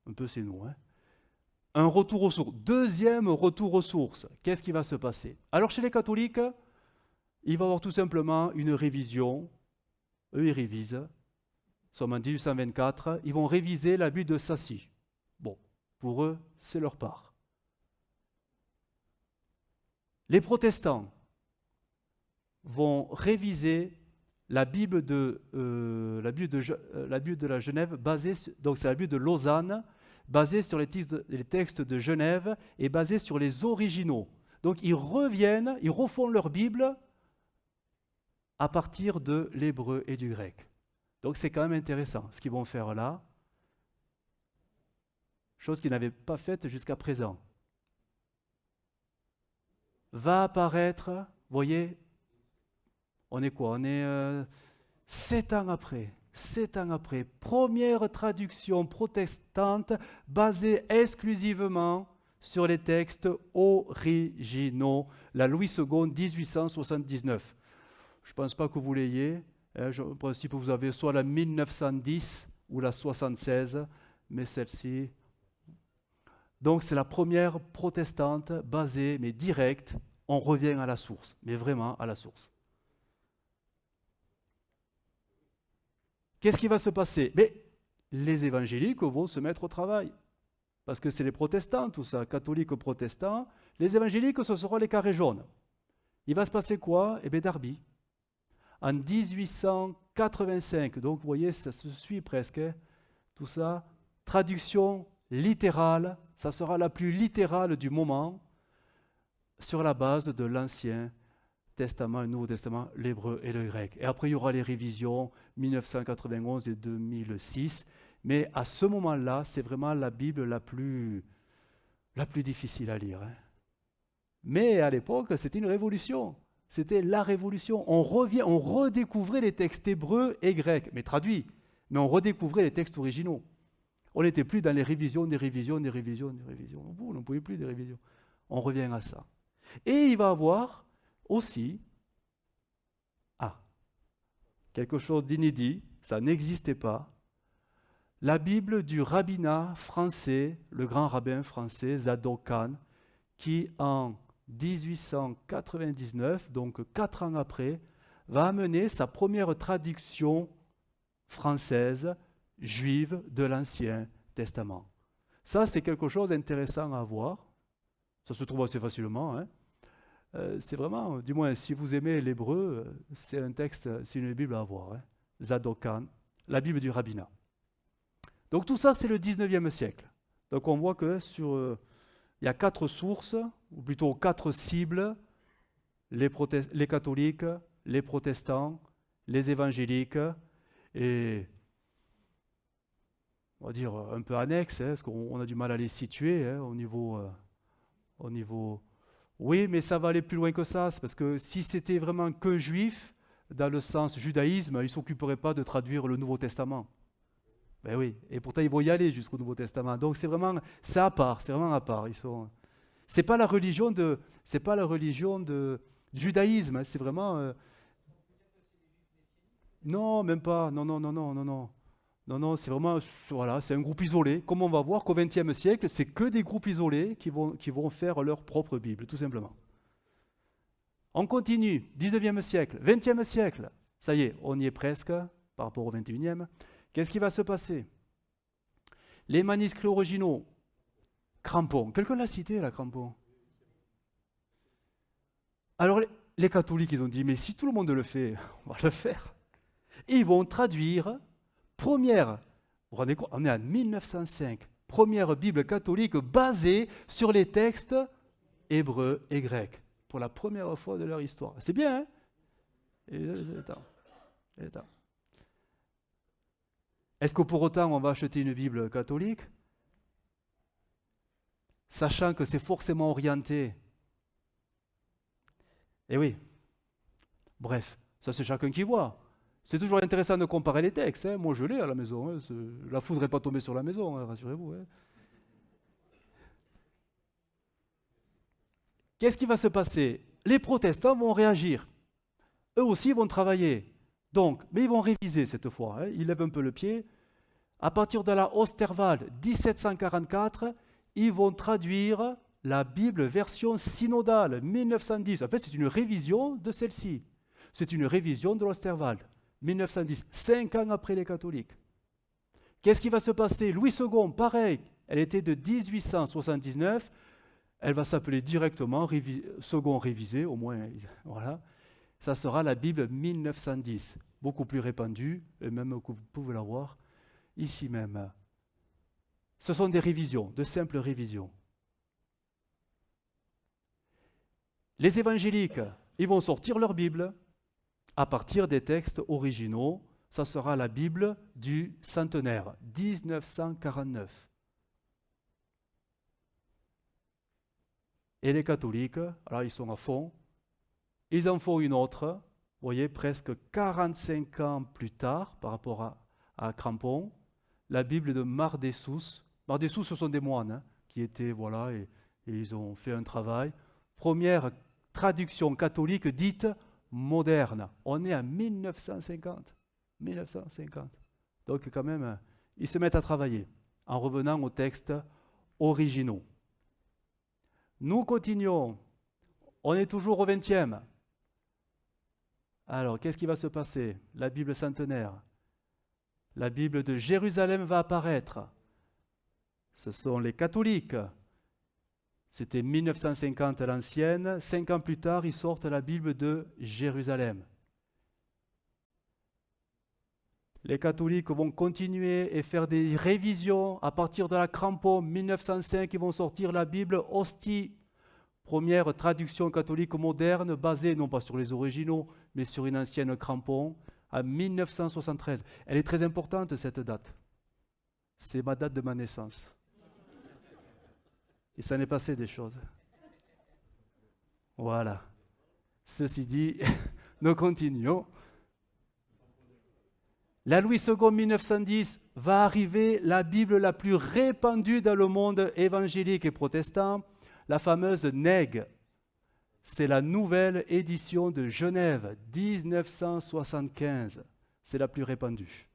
Un peu, c'est nous. Hein. Un retour aux sources. Deuxième retour aux sources. Qu'est-ce qui va se passer? Alors, chez les catholiques, il va y avoir tout simplement une révision. Eux, ils révisent. Nous sommes en 1824. Ils vont réviser la Bible de Sacy. Bon, pour eux, c'est leur part. Les protestants vont réviser la Bible de la Genève, donc c'est la Bible de Lausanne, basée sur les textes de Genève et basée sur les originaux. Donc ils reviennent, ils refont leur Bible à partir de l'hébreu et du grec. Donc c'est quand même intéressant ce qu'ils vont faire là, chose qu'ils n'avaient pas faite jusqu'à présent. Va apparaître, vous voyez, on est quoi? On est 7 ans après. 7 ans après, première traduction protestante basée exclusivement sur les textes originaux, la Louis II, 1879. Je ne pense pas que vous l'ayez. En principe, vous avez soit la 1910 ou la 76, mais celle-ci. Donc, c'est la première protestante basée, mais directe. On revient à la source, mais vraiment à la source. Qu'est-ce qui va se passer? Mais les évangéliques vont se mettre au travail. Parce que c'est les protestants, tout ça, catholiques, protestants. Les évangéliques, ce seront les carrés jaunes. Il va se passer quoi? Eh bien, Darby. En 1885, donc vous voyez, ça se suit presque, hein, tout ça. Traduction littérale, ça sera la plus littérale du moment, sur la base de l'Ancien Testament, le Nouveau Testament, l'hébreu et le grec. Et après, il y aura les révisions 1991 et 2006. Mais à ce moment-là, c'est vraiment la Bible la plus difficile à lire. Hein. Mais à l'époque, c'était une révolution. C'était la révolution. On redécouvrait les textes hébreux et grecs, mais traduits. Mais on redécouvrait les textes originaux. On n'était plus dans les révisions, des révisions, des révisions, des révisions. On ne pouvait plus des révisions. On revient à ça. Et il va y avoir aussi quelque chose d'inédit, ça n'existait pas, la Bible du rabbinat français, le grand rabbin français Zadok Khan, qui en 1899, donc 4 ans après, va amener sa première traduction française juive de l'Ancien Testament. Ça, c'est quelque chose d'intéressant à voir. Ça se trouve assez facilement. Hein. C'est vraiment, du moins, si vous aimez l'hébreu, c'est un texte, c'est une Bible à avoir. Hein. Zadok Khan, la Bible du rabbinat. Donc tout ça, c'est le 19e siècle. Donc on voit que il y a 4 sources, ou plutôt 4 cibles, les catholiques, les protestants, les évangéliques, et on va dire un peu annexes, hein, parce qu'on a du mal à les situer hein, au niveau. Oui, mais ça va aller plus loin que ça, c'est parce que si c'était vraiment que juif, dans le sens judaïsme, ils ne s'occuperaient pas de traduire le Nouveau Testament. Ben oui, et pourtant ils vont y aller jusqu'au Nouveau Testament. Donc c'est à part, c'est vraiment à part. C'est pas la religion du judaïsme, hein, c'est vraiment. Non, même pas. Non, c'est vraiment, voilà, c'est un groupe isolé. Comme on va voir qu'au XXe siècle, c'est que des groupes isolés qui vont faire leur propre Bible, tout simplement. On continue, 19e siècle, 20e siècle. Ça y est, on y est presque par rapport au 21e. Qu'est-ce qui va se passer? Les manuscrits originaux, Crampon. Quelqu'un l'a cité, là, Crampon? Alors, les catholiques, ils ont dit, mais si tout le monde le fait, on va le faire. Et ils vont traduire, vous vous rendez compte, on est en 1905, première Bible catholique basée sur les textes hébreux et grecs, pour la première fois de leur histoire. C'est bien, hein? Est-ce que pour autant on va acheter une Bible catholique, sachant que c'est forcément orienté? Eh oui. Bref, ça c'est chacun qui voit. C'est toujours intéressant de comparer les textes. Hein. Moi je l'ai à la maison. Hein. La foudre n'est pas tombée sur la maison, hein, rassurez-vous. Hein. Qu'est-ce qui va se passer? Les protestants vont réagir. Eux aussi vont travailler. Donc, mais ils vont réviser cette fois. Hein. Ils lèvent un peu le pied. À partir de la Osterwald, 1744, ils vont traduire la Bible version synodale, 1910. En fait, c'est une révision de celle-ci. C'est une révision de l'Osterwald, 1910, 5 ans après les catholiques. Qu'est-ce qui va se passer? Louis II, pareil, elle était de 1879, elle va s'appeler directement Second révisé, au moins, voilà. Ça sera la Bible 1910, beaucoup plus répandue, et même que vous pouvez la voir ici même. Ce sont des révisions, de simples révisions. Les évangéliques, ils vont sortir leur Bible à partir des textes originaux. Ça sera la Bible du centenaire, 1949. Et les catholiques, alors ils sont à fond, ils en font une autre, vous voyez, presque 45 ans plus tard, par rapport à Crampon, la Bible de Mardessus. Mardessus, ce sont des moines qui étaient, voilà, et ils ont fait un travail. Première traduction catholique dite moderne. On est en 1950. 1950. Donc quand même, ils se mettent à travailler en revenant aux textes originaux. Nous continuons. On est toujours au 20e. Alors, qu'est-ce qui va se passer? La Bible centenaire. La Bible de Jérusalem va apparaître. Ce sont les catholiques. C'était 1950 l'ancienne. 5 ans plus tard, ils sortent la Bible de Jérusalem. Les catholiques vont continuer et faire des révisions. À partir de la Crampon, 1905, ils vont sortir la Bible Hostie. Première traduction catholique moderne basée non pas sur les originaux, mais sur une ancienne Crampon, en 1973. Elle est très importante, cette date. C'est ma date de ma naissance. Il s'en est passé des choses. Voilà. Ceci dit, nous continuons. La Louis II 1910 va arriver la Bible la plus répandue dans le monde évangélique et protestant, la fameuse NEG. C'est la nouvelle édition de Genève, 1975. C'est la plus répandue.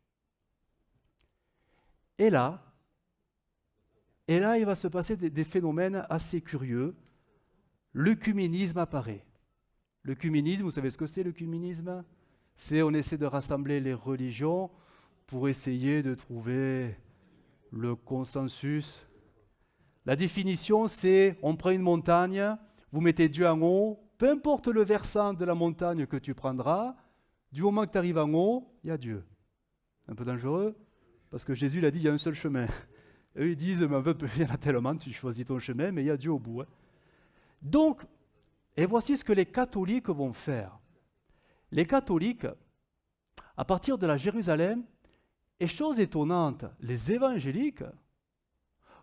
Et là, il va se passer des phénomènes assez curieux. L'œcuménisme apparaît. L'œcuménisme, vous savez ce que c'est l'œcuménisme? C'est on essaie de rassembler les religions pour essayer de trouver le consensus. La définition, c'est on prend une montagne, vous mettez Dieu en haut, peu importe le versant de la montagne que tu prendras, du moment que tu arrives en haut, il y a Dieu. Un peu dangereux, parce que Jésus l'a dit, il y a un seul chemin. Eux, ils disent, mais il y en a tellement, tu choisis ton chemin, mais il y a Dieu au bout. Donc, et voici ce que les catholiques vont faire. Les catholiques, à partir de la Jérusalem, et chose étonnante, les évangéliques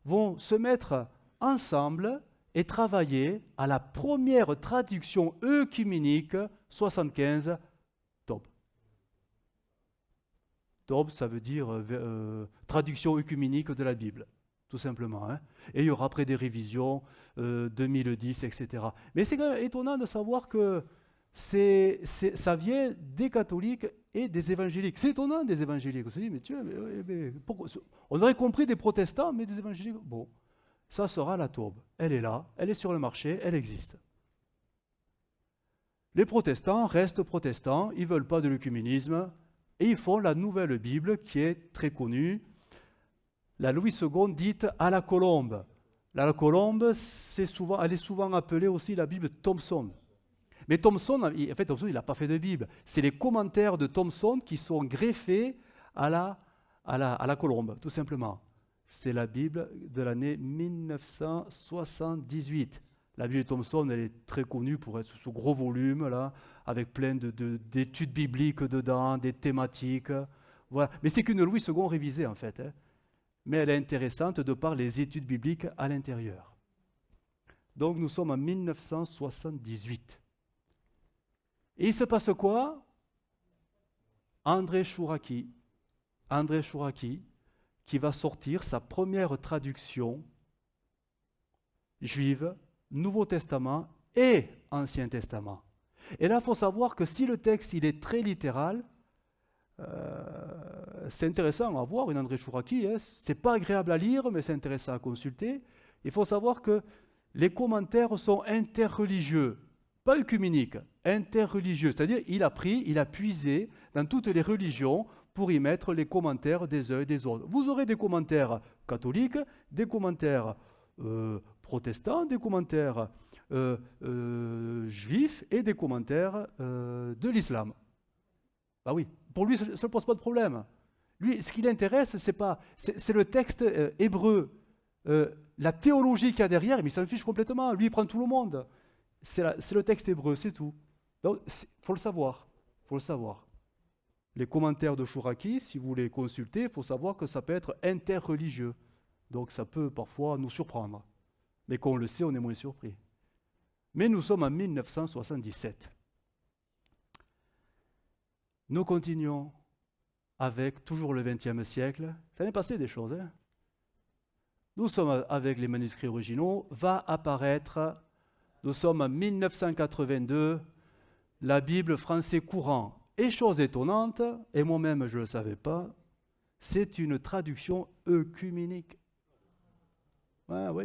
vont se mettre ensemble et travailler à la première traduction œcuménique 75 Tob. Tob, ça veut dire traduction œcuménique de la Bible, tout simplement. Et il y aura après des révisions, 2010, etc. Mais c'est quand même étonnant de savoir que ça vient des catholiques et des évangéliques. C'est étonnant des évangéliques. On se dit, mais tu sais, on aurait compris des protestants, mais des évangéliques. Bon, ça sera la taube. Elle est là, elle est sur le marché, elle existe. Les protestants restent protestants, ils ne veulent pas de l'œcuménisme, et ils font la nouvelle Bible qui est très connue, la Louis II dite à la colombe. La colombe, elle est souvent appelée aussi la Bible Thompson. Mais Thompson, en fait, Thompson, il n'a pas fait de Bible. C'est les commentaires de Thompson qui sont greffés à la colombe, tout simplement. C'est la Bible de l'année 1978. La Bible de Thompson, elle est très connue pour être ce gros volume, là, avec plein d'études bibliques dedans, des thématiques. Voilà. Mais c'est qu'une Louis II révisée, en fait. Mais elle est intéressante de par les études bibliques à l'intérieur. Donc, nous sommes en 1978. Et il se passe quoi? André Chouraki, qui va sortir sa première traduction juive, Nouveau Testament et Ancien Testament. Et là, il faut savoir que si le texte il est très littéral, c'est intéressant à voir, une André Chouraki, c'est pas agréable à lire, mais c'est intéressant à consulter. Il faut savoir que les commentaires sont interreligieux. Pas œcuménique, interreligieux, c'est-à-dire il a puisé dans toutes les religions pour y mettre les commentaires des uns et des autres. Vous aurez des commentaires catholiques, des commentaires protestants, des commentaires juifs et des commentaires de l'islam. Bah oui, pour lui, ça ne pose pas de problème. Lui, ce qui l'intéresse, c'est le texte hébreu, la théologie qu'il y a derrière, mais il s'en fiche complètement. Lui, il prend tout le monde. C'est le texte hébreu, c'est tout. Donc, il faut le savoir. faut le savoir. Les commentaires de Chouraki, si vous les consultez, il faut savoir que ça peut être interreligieux. Donc ça peut parfois nous surprendre. Mais quand on le sait, on est moins surpris. Mais nous sommes en 1977. Nous continuons avec toujours le XXe siècle. Ça n'est passé des choses. Hein. Nous sommes avec les manuscrits originaux. Va apparaître, nous sommes en 1982, la Bible français courant. Et chose étonnante, et moi-même je ne le savais pas, c'est une traduction œcuménique. Ouais, oui.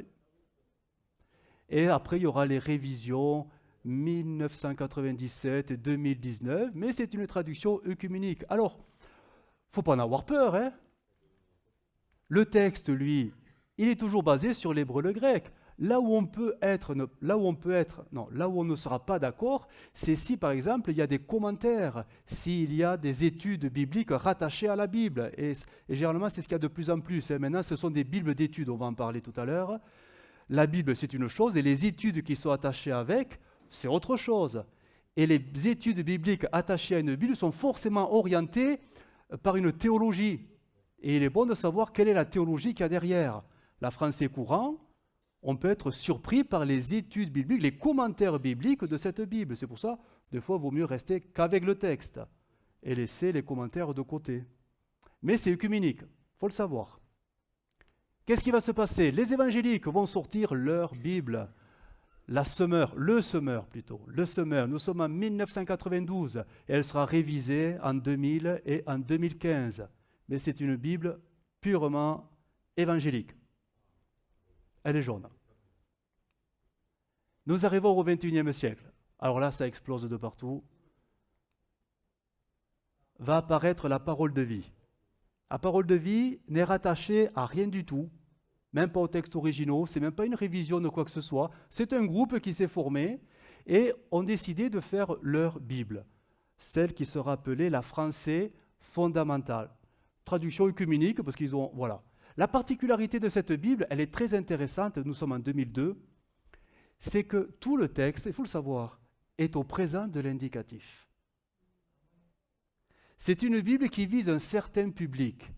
Et après, il y aura les révisions 1997 et 2019, mais c'est une traduction œcuménique. Alors, il ne faut pas en avoir peur. Hein. Le texte, lui, il est toujours basé sur l'hébreu, le grec. Là où on ne sera pas d'accord, c'est si, par exemple, il y a des commentaires, s'il y a des études bibliques rattachées à la Bible. Et généralement, c'est ce qu'il y a de plus en plus. Hein. Maintenant, ce sont des Bibles d'études, on va en parler tout à l'heure. La Bible, c'est une chose, et les études qui sont attachées avec, c'est autre chose. Et les études bibliques attachées à une Bible sont forcément orientées par une théologie. Et il est bon de savoir quelle est la théologie qu'il y a derrière. La français courant, on peut être surpris par les études bibliques, les commentaires bibliques de cette Bible. C'est pour ça, des fois, il vaut mieux rester qu'avec le texte et laisser les commentaires de côté. Mais c'est œcuménique, il faut le savoir. Qu'est-ce qui va se passer? Les évangéliques vont sortir leur Bible, le semeur. Nous sommes en 1992 et elle sera révisée en 2000 et en 2015. Mais c'est une Bible purement évangélique. Elle est jaune. Nous arrivons au XXIe siècle. Alors là, ça explose de partout. Va apparaître la parole de vie. La parole de vie n'est rattachée à rien du tout, même pas aux textes originaux, c'est même pas une révision de quoi que ce soit. C'est un groupe qui s'est formé et ont décidé de faire leur Bible, celle qui sera appelée la français fondamentale. Traduction œcuménique, parce qu'ils ont... Voilà. La particularité de cette Bible, elle est très intéressante, nous sommes en 2002, c'est que tout le texte, il faut le savoir, est au présent de l'indicatif. C'est une Bible qui vise un certain public.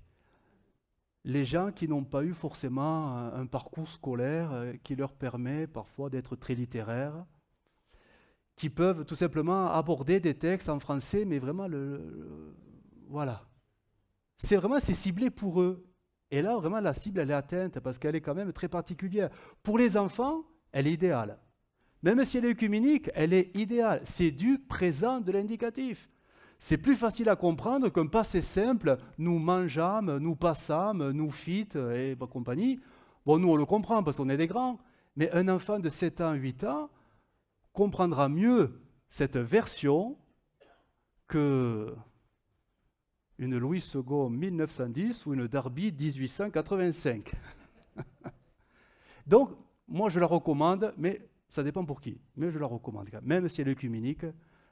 Les gens qui n'ont pas eu forcément un parcours scolaire qui leur permet parfois d'être très littéraires, qui peuvent tout simplement aborder des textes en français, mais vraiment, voilà. C'est ciblé pour eux. Et là, vraiment, la cible, elle est atteinte parce qu'elle est quand même très particulière. Pour les enfants, elle est idéale. Même si elle est œcuménique, elle est idéale. C'est du présent de l'indicatif. C'est plus facile à comprendre qu'un passé simple, nous mangeâmes, nous passâmes, nous fîtes et compagnie. Bon, nous, on le comprend parce qu'on est des grands. Mais un enfant de 7 ans, 8 ans comprendra mieux cette version que une Louis II 1910 ou une Darby 1885. Donc, moi je la recommande, mais ça dépend pour qui. Mais je la recommande. Même si elle est œcuménique,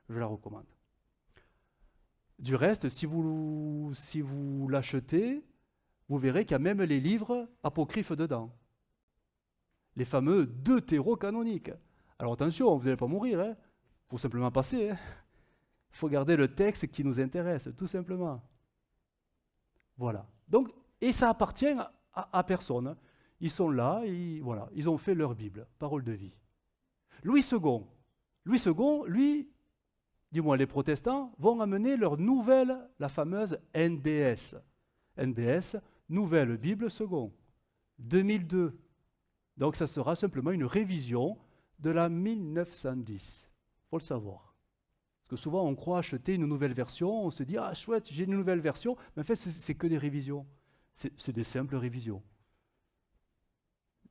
je la recommande. Du reste, si vous l'achetez, vous verrez qu'il y a même les livres apocryphes dedans. Les fameux deutérocanoniques. Alors attention, vous n'allez pas mourir, hein. Faut simplement passer. Il faut garder le texte qui nous intéresse, tout simplement. Voilà. Donc, et ça appartient à personne. Ils sont là, et voilà, ils ont fait leur Bible, parole de vie. Louis II, lui, dis-moi, les protestants vont amener leur nouvelle, la fameuse NBS. NBS, Nouvelle Bible Second, 2002. Donc ça sera simplement une révision de la 1910. Il faut le savoir. Parce que souvent, on croit acheter une nouvelle version, on se dit « Ah, chouette, j'ai une nouvelle version », mais en fait, c'est que des révisions. C'est des simples révisions.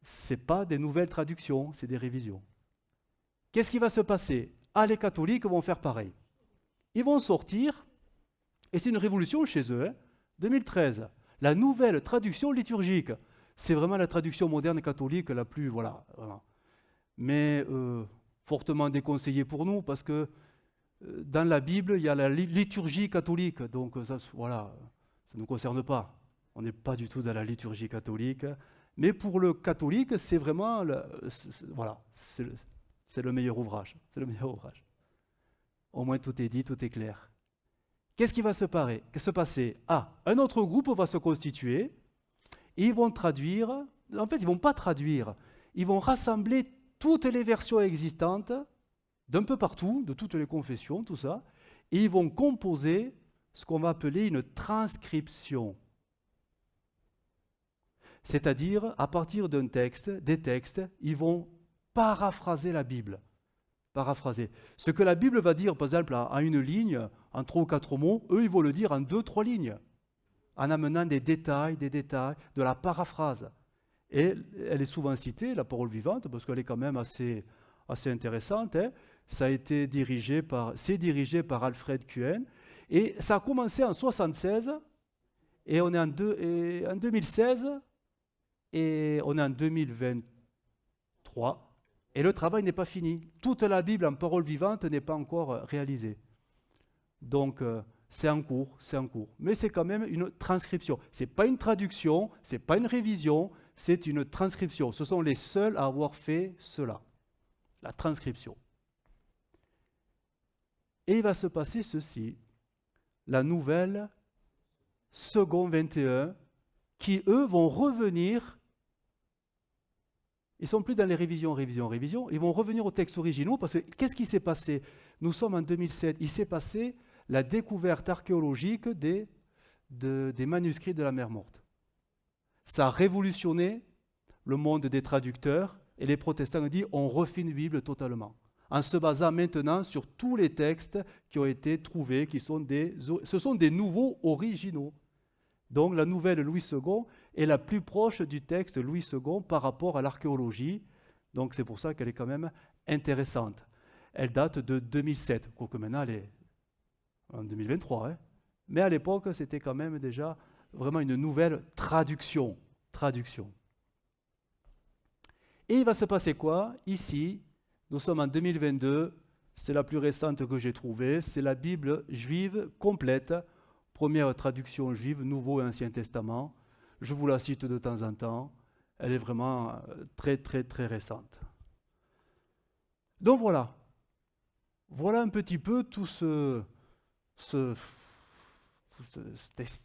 Ce n'est pas des nouvelles traductions, c'est des révisions. Qu'est-ce qui va se passer? Les catholiques vont faire pareil. Ils vont sortir, et c'est une révolution chez eux, 2013, la nouvelle traduction liturgique. C'est vraiment la traduction moderne catholique la plus, voilà. Mais fortement déconseillée pour nous, parce que dans la Bible, il y a la liturgie catholique, donc ça, voilà, ça ne nous concerne pas. On n'est pas du tout dans la liturgie catholique. Mais pour le catholique, c'est vraiment, voilà, c'est le meilleur ouvrage. C'est le meilleur ouvrage. Au moins tout est dit, tout est clair. qu'est-ce qui va se passer? Un autre groupe va se constituer et ils vont traduire. En fait, ils ne vont pas traduire. Ils vont rassembler toutes les versions existantes d'un peu partout, de toutes les confessions, tout ça, et ils vont composer ce qu'on va appeler une transcription. C'est-à-dire, à partir des textes, ils vont paraphraser la Bible. Paraphraser. Ce que la Bible va dire, par exemple, en une ligne, en 3 ou 4 mots, eux, ils vont le dire en 2, 3 lignes, en amenant des détails, de la paraphrase. Et elle est souvent citée, la parole vivante, parce qu'elle est quand même assez intéressante. Hein. C'est dirigé par Alfred Kuen. Et ça a commencé en 1976, et on est en 2016, et on est en 2023, et le travail n'est pas fini. Toute la Bible en parole vivante n'est pas encore réalisée. Donc, c'est en cours. Mais c'est quand même une transcription. Ce n'est pas une traduction, ce n'est pas une révision, c'est une transcription. Ce sont les seuls à avoir fait cela, la transcription. Et il va se passer ceci, la nouvelle second 21, qui eux vont revenir, ils ne sont plus dans les révisions, ils vont revenir aux textes originaux, parce que qu'est-ce qui s'est passé? Nous sommes en 2007, il s'est passé la découverte archéologique des manuscrits de la mer Morte. Ça a révolutionné le monde des traducteurs, et les protestants ont dit on refait une Bible totalement, en se basant maintenant sur tous les textes qui ont été trouvés, ce sont des nouveaux originaux. Donc la nouvelle Louis II est la plus proche du texte Louis II par rapport à l'archéologie. Donc c'est pour ça qu'elle est quand même intéressante. Elle date de 2007, quoique maintenant elle est en 2023. Hein. Mais à l'époque, c'était quand même déjà vraiment une nouvelle traduction. Et il va se passer quoi? Ici, nous sommes en 2022, c'est la plus récente que j'ai trouvée, c'est la Bible juive complète, première traduction juive, Nouveau et Ancien Testament. Je vous la cite de temps en temps, elle est vraiment très récente. Donc voilà un petit peu tout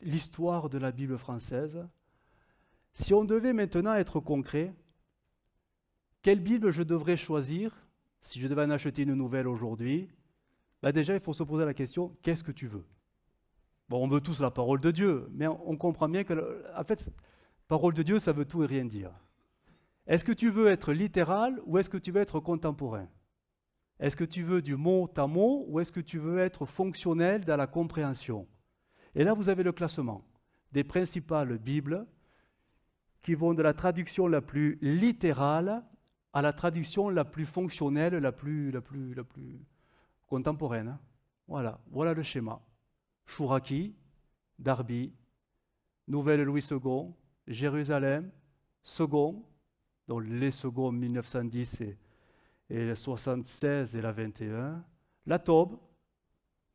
l'histoire de la Bible française. Si on devait maintenant être concret, quelle Bible je devrais choisir si je devais en acheter une nouvelle aujourd'hui? Déjà, il faut se poser la question, qu'est-ce que tu veux? Bon, on veut tous la parole de Dieu, mais on comprend bien que, en fait, parole de Dieu, ça veut tout et rien dire. Est-ce que tu veux être littéral ou est-ce que tu veux être contemporain? Est-ce que tu veux du mot à mot ou est-ce que tu veux être fonctionnel dans la compréhension? Et là, vous avez le classement des principales Bibles qui vont de la traduction la plus littérale à la traduction la plus fonctionnelle, la plus contemporaine. Voilà le schéma. Chouraki, Darby, Nouvelle Louis II, Jérusalem, Second, donc les seconds 1910 et la 76 et la 21, la Taube,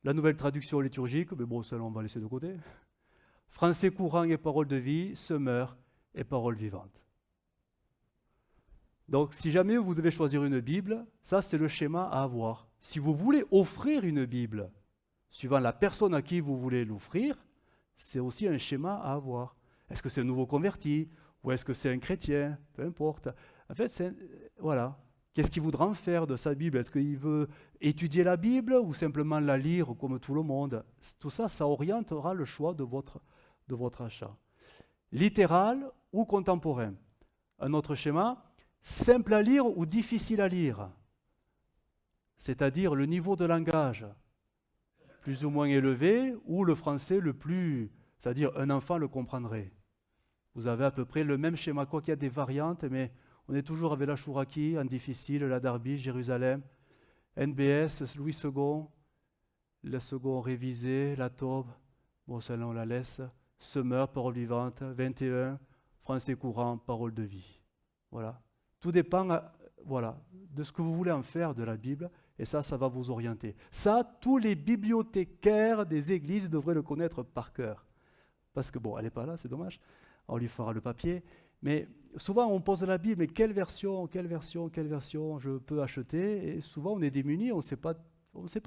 la nouvelle traduction liturgique, mais bon, celle-là on va laisser de côté, français courant et parole de vie, Semeur et parole vivante. Donc, si jamais vous devez choisir une Bible, ça c'est le schéma à avoir. Si vous voulez offrir une Bible, suivant la personne à qui vous voulez l'offrir, c'est aussi un schéma à avoir. Est-ce que c'est un nouveau converti ou est-ce que c'est un chrétien? Peu importe. En fait, voilà. Qu'est-ce qu'il voudra en faire de sa Bible? Est-ce qu'il veut étudier la Bible ou simplement la lire comme tout le monde? Tout ça, ça orientera le choix de votre achat. Littéral ou contemporain? Un autre schéma, simple à lire ou difficile à lire? C'est-à-dire le niveau de langage plus ou moins élevé ou le français le plus, c'est-à-dire un enfant le comprendrait. Vous avez à peu près le même schéma, quoi qu'il y a des variantes, mais on est toujours avec la Chouraki en difficile, la Darby, Jérusalem, NBS, Louis II, le second révisé, la Taube, bon celle-là on la laisse, Semeur, parole vivante, 21, français courant, parole de vie. Voilà. Tout dépend de ce que vous voulez en faire de la Bible, et ça va vous orienter. Ça, tous les bibliothécaires des églises devraient le connaître par cœur. Parce que, bon, elle n'est pas là, c'est dommage, on lui fera le papier, mais souvent on pose la Bible, mais quelle version je peux acheter? Et souvent on est démunis, on ne sait pas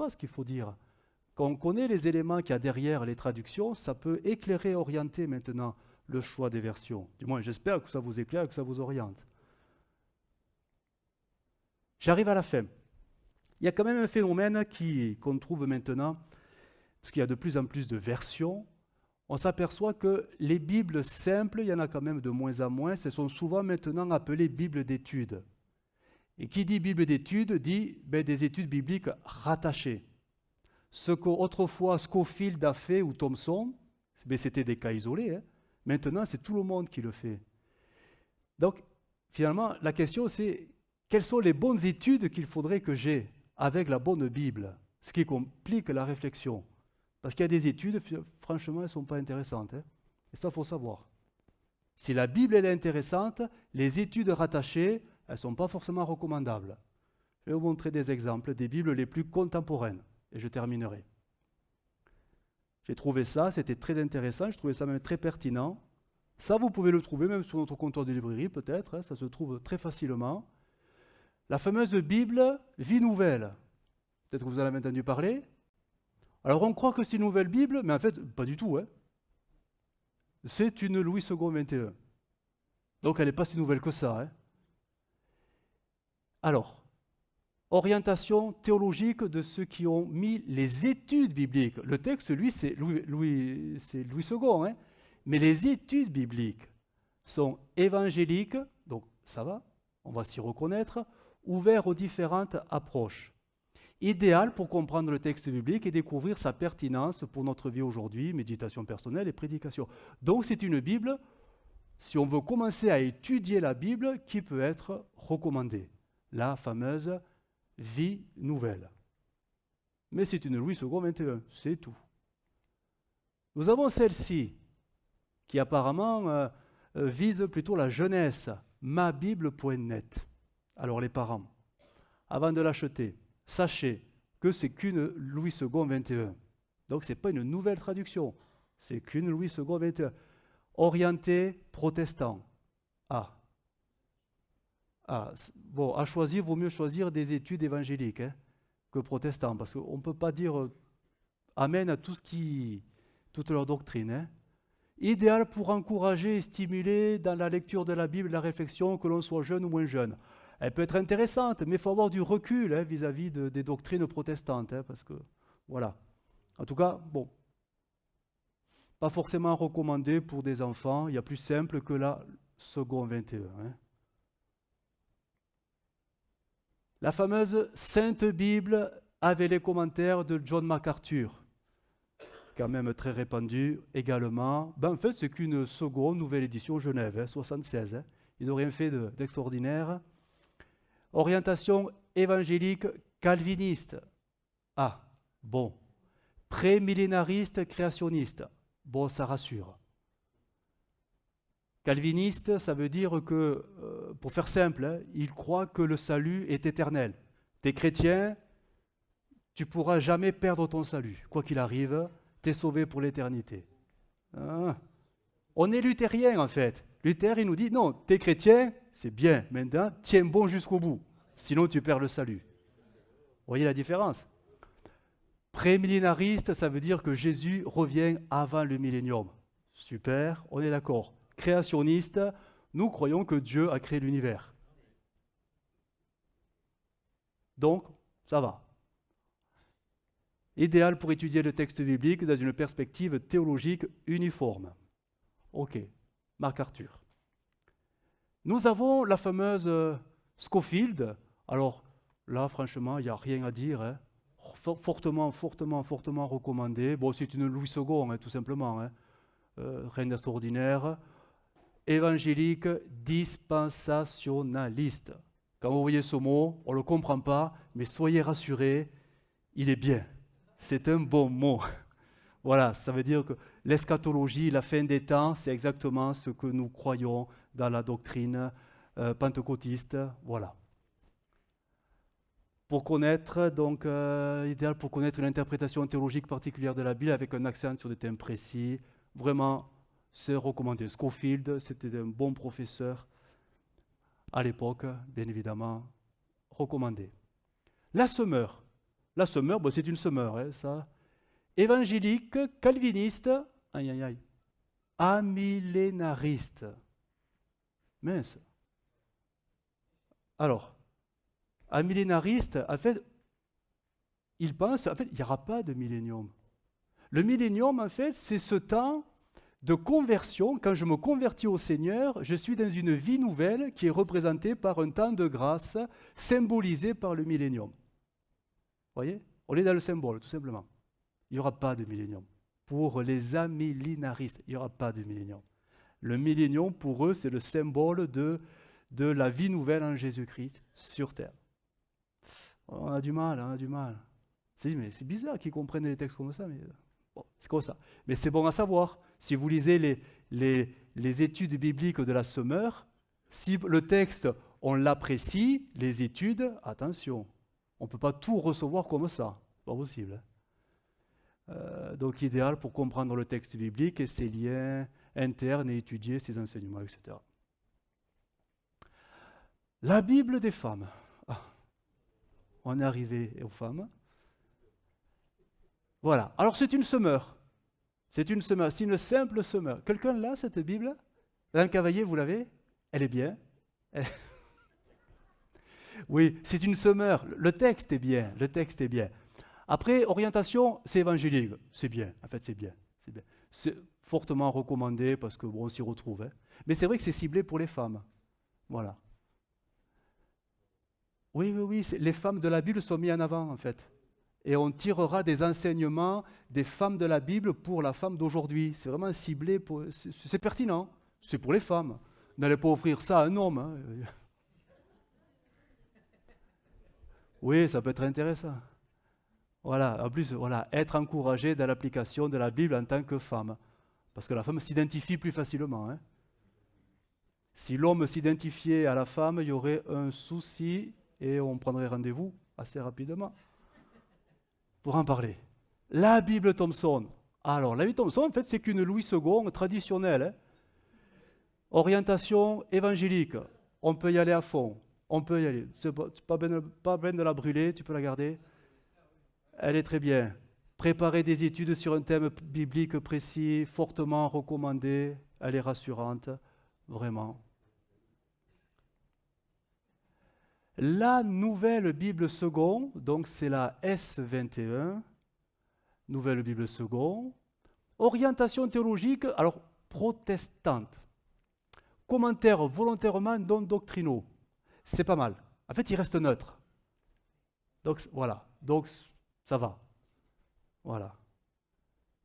ce qu'il faut dire quand on connaît les éléments qu'il y a derrière les traductions, ça peut éclairer, orienter maintenant le choix des versions. Du moins, j'espère que ça vous éclaire et que ça vous oriente. J'arrive à la fin. Il y a quand même un phénomène qu'on trouve maintenant, parce qu'il y a de plus en plus de versions. On s'aperçoit que les Bibles simples, il y en a quand même de moins en moins, ce sont souvent maintenant appelées Bibles d'études. Et qui dit Bible d'études dit des études bibliques rattachées. Ce qu'autrefois Scofield a fait ou Thompson, c'était des cas isolés. Hein. Maintenant, c'est tout le monde qui le fait. Donc, finalement, la question c'est quelles sont les bonnes études qu'il faudrait que j'ai avec la bonne Bible, ce qui complique la réflexion. Parce qu'il y a des études, franchement, elles ne sont pas intéressantes. Hein. Et ça, il faut savoir. Si la Bible elle est intéressante, les études rattachées, elles ne sont pas forcément recommandables. Je vais vous montrer des exemples des Bibles les plus contemporaines. Et je terminerai. J'ai trouvé ça, c'était très intéressant, je trouvais ça même très pertinent. Ça, vous pouvez le trouver même sur notre comptoir de librairie, peut-être, hein, ça se trouve très facilement. La fameuse Bible Vie Nouvelle. Peut-être que vous en avez entendu parler. Alors, on croit que c'est une nouvelle Bible, mais en fait, pas du tout. Hein. C'est une Louis II 21. Donc, elle n'est pas si nouvelle que ça. Hein. Alors, orientation théologique de ceux qui ont mis les études bibliques. Le texte, lui, c'est Louis II, hein, mais les études bibliques sont évangéliques, donc ça va, on va s'y reconnaître, ouverts aux différentes approches. Idéal pour comprendre le texte biblique et découvrir sa pertinence pour notre vie aujourd'hui, méditation personnelle et prédication. Donc c'est une Bible, si on veut commencer à étudier la Bible, qui peut être recommandée. La fameuse Vie Nouvelle. Mais c'est une Louis II 21, c'est tout. Nous avons celle-ci, qui apparemment vise plutôt la jeunesse, mabible.net. Alors les parents, avant de l'acheter, sachez que c'est qu'une Louis II 21. Donc ce n'est pas une nouvelle traduction, c'est qu'une Louis II 21. Orienté protestant. Bon, à choisir, vaut mieux choisir des études évangéliques hein, que protestants, parce qu'on ne peut pas dire amen à toute leur doctrine. Hein. Idéal pour encourager et stimuler dans la lecture de la Bible la réflexion, que l'on soit jeune ou moins jeune. Elle peut être intéressante, mais il faut avoir du recul hein, vis-à-vis des doctrines protestantes, hein, parce que, voilà. En tout cas, bon, pas forcément recommandé pour des enfants, il y a plus simple que la Second 21. Hein. La fameuse Sainte Bible avec les commentaires de John MacArthur, quand même très répandu également. En fait, c'est qu'une seconde nouvelle édition Genève, hein, 76. Hein. Ils n'ont rien fait d'extraordinaire. Orientation évangélique calviniste. Bon. Pré-millénariste créationniste. Bon, ça rassure. Calviniste, ça veut dire que, pour faire simple, hein, il croit que le salut est éternel. Tu es chrétien, tu ne pourras jamais perdre ton salut. Quoi qu'il arrive, tu es sauvé pour l'éternité. On est luthérien en fait. Luther, il nous dit, non, tu es chrétien, c'est bien, maintenant, tiens bon jusqu'au bout. Sinon, tu perds le salut. Vous voyez la différence? Prémillénariste, ça veut dire que Jésus revient avant le millénium. Super, on est d'accord. Créationniste, nous croyons que Dieu a créé l'univers. Donc, ça va. Idéal pour étudier le texte biblique dans une perspective théologique uniforme. Ok, MacArthur. Nous avons la fameuse Scofield. Alors là, franchement, il n'y a rien à dire. Hein. Fortement recommandé. Bon, c'est une Louis II, hein, tout simplement. Hein. Rien d'extraordinaire. Évangélique dispensationaliste. Quand vous voyez ce mot, on ne le comprend pas, mais soyez rassurés, il est bien. C'est un bon mot. Voilà, ça veut dire que l'eschatologie, la fin des temps, c'est exactement ce que nous croyons dans la doctrine pentecôtiste. Voilà. Pour connaître, donc, idéal pour connaître l'interprétation théologique particulière de la Bible avec un accent sur des thèmes précis. Vraiment, c'est recommandé. Scofield, c'était un bon professeur à l'époque, bien évidemment, recommandé. La Semeur, c'est une semeur, hein, ça. évangélique, calviniste, aïe aïe aïe, amillénariste. Mince. Alors, amillénariste, en fait, il pense, en fait, il n'y aura pas de millénium. Le millénium, en fait, c'est ce temps de conversion. Quand je me convertis au Seigneur, je suis dans une vie nouvelle qui est représentée par un temps de grâce symbolisé par le millénium. Vous voyez? On est dans le symbole, tout simplement. Il n'y aura pas de millénium. Pour les amillénaristes, il n'y aura pas de millénium. Le millénium, pour eux, c'est le symbole de la vie nouvelle en Jésus-Christ sur terre. On a du mal. Mais c'est bizarre qu'ils comprennent les textes comme ça, mais bon, c'est comme ça. Mais c'est bon à savoir. Si vous lisez les études bibliques de la Semeur, si le texte, on l'apprécie, les études, attention, on ne peut pas tout recevoir comme ça. C'est pas possible. Donc idéal pour comprendre le texte biblique et ses liens internes et étudier ses enseignements, etc. La Bible des femmes. Ah, on est arrivé aux femmes. Voilà. Alors c'est une semeur. C'est une semeur. C'est une simple semeur. Quelqu'un l'a, cette Bible? Madame Cavalier, vous l'avez? Elle est bien. Oui, c'est une semeur. Le texte est bien. Le texte est bien. Après, orientation, c'est évangélique. C'est bien. En fait, c'est bien. C'est bien. C'est fortement recommandé parce que bon, on s'y retrouve. Hein. Mais c'est vrai que c'est ciblé pour les femmes. Voilà. Oui. Les femmes de la Bible sont mises en avant, en fait. Et on tirera des enseignements des femmes de la Bible pour la femme d'aujourd'hui. C'est vraiment ciblé, c'est pertinent. C'est pour les femmes. N'allez pas offrir ça à un homme. Hein. Oui, ça peut être intéressant. Voilà, en plus, voilà, être encouragé dans l'application de la Bible en tant que femme. Parce que la femme s'identifie plus facilement. Hein. Si l'homme s'identifiait à la femme, il y aurait un souci et on prendrait rendez-vous assez rapidement pour en parler. La Bible Thompson. Alors, la Bible Thompson, en fait, c'est qu'une Louis II traditionnelle. Hein. Orientation évangélique. On peut y aller à fond. On peut y aller. C'est pas peine de la brûler, tu peux la garder. Elle est très bien. Préparer des études sur un thème biblique précis, fortement recommandé. Elle est rassurante, vraiment. La nouvelle Bible seconde, donc c'est la S21, nouvelle Bible seconde. Orientation théologique, alors protestante. Commentaires volontairement non doctrinaux. C'est pas mal. En fait, il reste neutre. Donc voilà. Donc ça va. Voilà.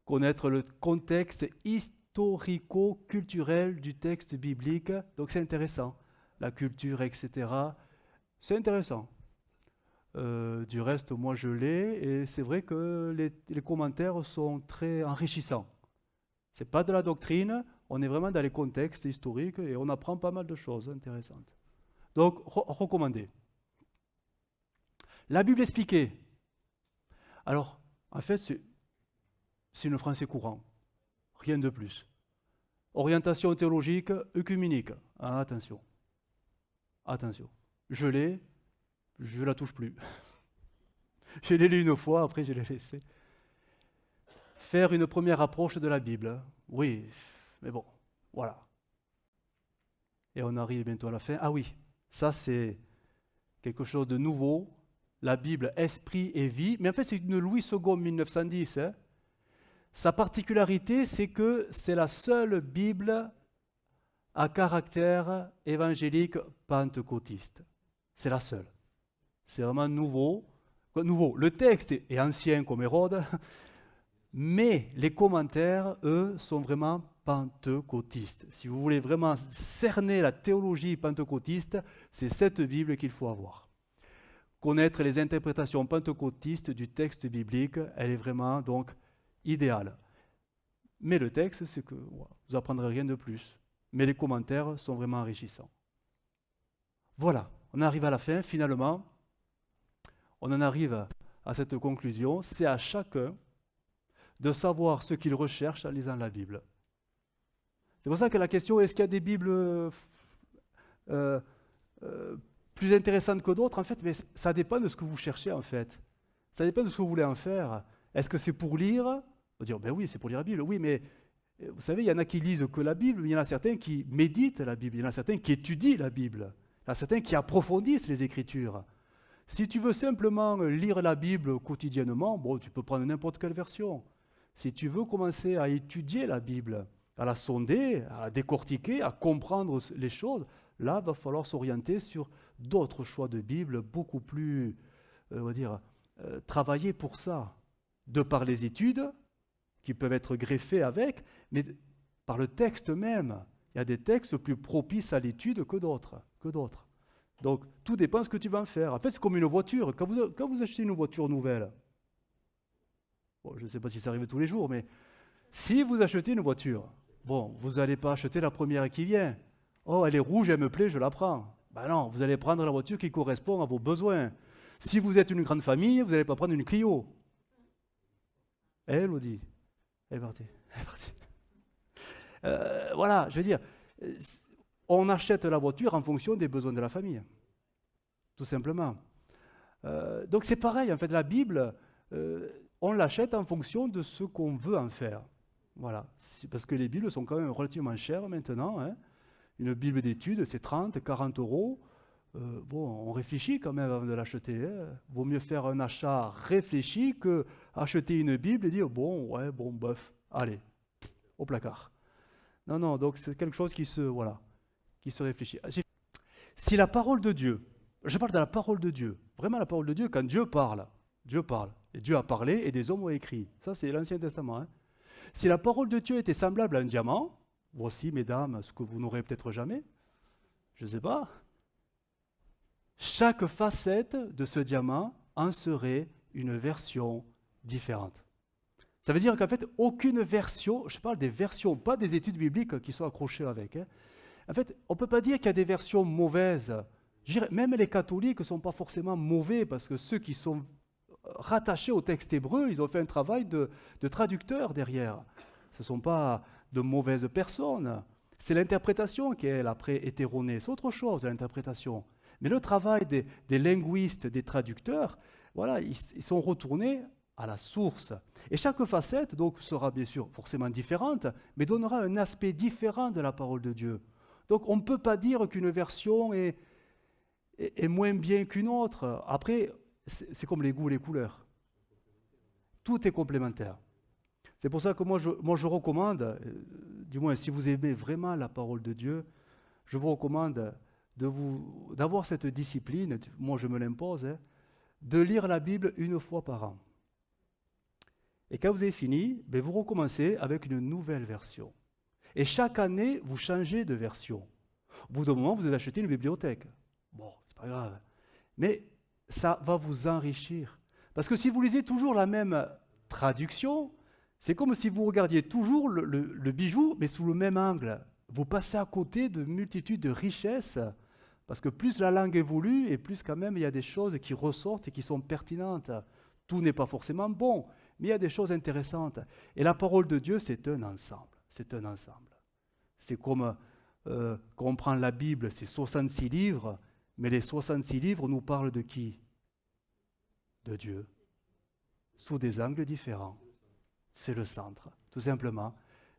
Connaître le contexte historico-culturel du texte biblique. Donc c'est intéressant. La culture, etc. C'est intéressant. Du reste, moi je l'ai et c'est vrai que les commentaires sont très enrichissants. Ce n'est pas de la doctrine, on est vraiment dans les contextes historiques et on apprend pas mal de choses intéressantes. Donc, recommandé. La Bible expliquée. Alors, en fait, c'est le français courant. Rien de plus. Orientation théologique, œcuménique. Ah, attention. Attention. Je l'ai, je ne la touche plus. Je l'ai lu une fois, après je l'ai laissé. Faire une première approche de la Bible. Oui, mais bon, voilà. Et on arrive bientôt à la fin. Ah oui, ça c'est quelque chose de nouveau. La Bible, esprit et vie. Mais en fait, c'est une Louis II 1910. Hein. Sa particularité, c'est que c'est la seule Bible à caractère évangélique pentecôtiste. C'est la seule. C'est vraiment nouveau. Nouveau. Le texte est ancien comme Hérode, mais les commentaires, eux, sont vraiment pentecôtistes. Si vous voulez vraiment cerner la théologie pentecôtiste, c'est cette Bible qu'il faut avoir. Connaître les interprétations pentecôtistes du texte biblique, elle est vraiment donc idéale. Mais le texte, c'est que vous n'apprendrez rien de plus. Mais les commentaires sont vraiment enrichissants. Voilà, on arrive à la fin, finalement. On en arrive à cette conclusion. C'est à chacun de savoir ce qu'il recherche en lisant la Bible. C'est pour ça que la question, est-ce qu'il y a des Bibles plus intéressantes que d'autres? En fait, mais ça dépend de ce que vous cherchez, en fait. Ça dépend de ce que vous voulez en faire. Est-ce que c'est pour lire? On va dire, ben oui, c'est pour lire la Bible. Oui, mais vous savez, il y en a qui lisent que la Bible, il y en a certains qui méditent la Bible, il y en a certains qui étudient la Bible, il y en a certains qui approfondissent les Écritures. Si tu veux simplement lire la Bible quotidiennement, bon, tu peux prendre n'importe quelle version. Si tu veux commencer à étudier la Bible, à la sonder, à la décortiquer, à comprendre les choses, là, il va falloir s'orienter sur d'autres choix de Bible beaucoup plus, on va dire, travailler pour ça, de par les études qui peuvent être greffées avec, mais par le texte même. Il y a des textes plus propices à l'étude que d'autres. Donc, tout dépend de ce que tu vas en faire. En fait, c'est comme une voiture. Quand vous achetez une voiture nouvelle, bon, je ne sais pas si ça arrive tous les jours, mais si vous achetez une voiture, bon, vous n'allez pas acheter la première qui vient. Oh, elle est rouge, elle me plaît, je la prends. Ben non, vous allez prendre la voiture qui correspond à vos besoins. Si vous êtes une grande famille, vous n'allez pas prendre une Clio. Elodie, elle est partie. Voilà, je veux dire, on achète la voiture en fonction des besoins de la famille, tout simplement. Donc c'est pareil, en fait, la Bible, on l'achète en fonction de ce qu'on veut en faire. Voilà, parce que les Bibles sont quand même relativement chères maintenant. Hein. Une Bible d'études, c'est 30, 40 euros. Bon, on réfléchit quand même avant de l'acheter. Hein. Vaut mieux faire un achat réfléchi que acheter une Bible et dire bon, bof, allez, au placard. Non, donc c'est quelque chose qui se réfléchit. Si la parole de Dieu, je parle de la parole de Dieu, vraiment la parole de Dieu, quand Dieu parle, et Dieu a parlé et des hommes ont écrit. Ça, c'est l'Ancien Testament. Hein. Si la parole de Dieu était semblable à un diamant, voici, mesdames, ce que vous n'aurez peut-être jamais, je ne sais pas, chaque facette de ce diamant en serait une version différente. Ça veut dire qu'en fait, aucune version, je parle des versions, pas des études bibliques qui sont accrochées avec. Hein. En fait, on ne peut pas dire qu'il y a des versions mauvaises. Je dirais, même les catholiques ne sont pas forcément mauvais, parce que ceux qui sont rattachés au texte hébreu, ils ont fait un travail de traducteur derrière. Ce ne sont pas de mauvaises personnes. C'est l'interprétation qui est après erronée. C'est autre chose, l'interprétation. Mais le travail des linguistes, des traducteurs, voilà, ils sont retournés à la source. Et chaque facette donc sera bien sûr forcément différente, mais donnera un aspect différent de la parole de Dieu. Donc on ne peut pas dire qu'une version est moins bien qu'une autre. Après, c'est comme les goûts et les couleurs. Tout est complémentaire. C'est pour ça que moi je recommande, du moins si vous aimez vraiment la parole de Dieu, je vous recommande d'avoir cette discipline, moi je me l'impose, hein, de lire la Bible une fois par an. Et quand vous avez fini, vous recommencez avec une nouvelle version. Et chaque année, vous changez de version. Au bout d'un moment, vous allez acheter une bibliothèque. Bon, c'est pas grave. Mais ça va vous enrichir. Parce que si vous lisez toujours la même traduction, c'est comme si vous regardiez toujours le bijou, mais sous le même angle. Vous passez à côté de multitudes de richesses, parce que plus la langue évolue, et plus quand même il y a des choses qui ressortent et qui sont pertinentes. Tout n'est pas forcément bon, mais il y a des choses intéressantes. Et la parole de Dieu, c'est un ensemble. C'est un ensemble. C'est comme quand on prend la Bible, c'est 66 livres, mais les 66 livres nous parlent de qui? De Dieu, sous des angles différents. C'est le centre, tout simplement.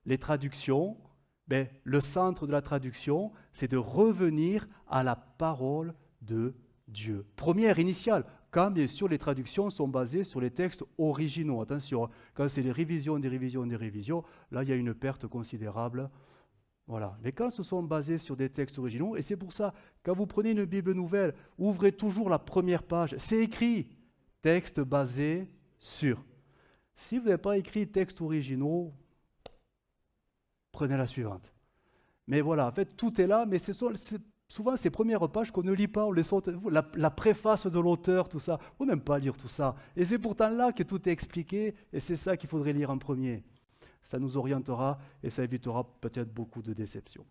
Les traductions, le centre de la traduction, c'est de revenir à la parole de Dieu. Première initiale, quand bien sûr les traductions sont basées sur les textes originaux. Attention, quand c'est des révisions, là il y a une perte considérable. Voilà. Mais quand ce sont basés sur des textes originaux, et c'est pour ça, quand vous prenez une Bible nouvelle, ouvrez toujours la première page. C'est écrit, texte basé sur. Si vous n'avez pas écrit texte originaux, prenez la suivante. Mais voilà, en fait, tout est là, mais c'est souvent ces premières pages qu'on ne lit pas, on les saute, la préface de l'auteur, tout ça, on n'aime pas lire tout ça. Et c'est pourtant là que tout est expliqué, et c'est ça qu'il faudrait lire en premier. Ça nous orientera et ça évitera peut-être beaucoup de déceptions.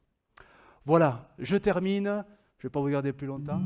Voilà, je termine, je ne vais pas vous garder plus longtemps.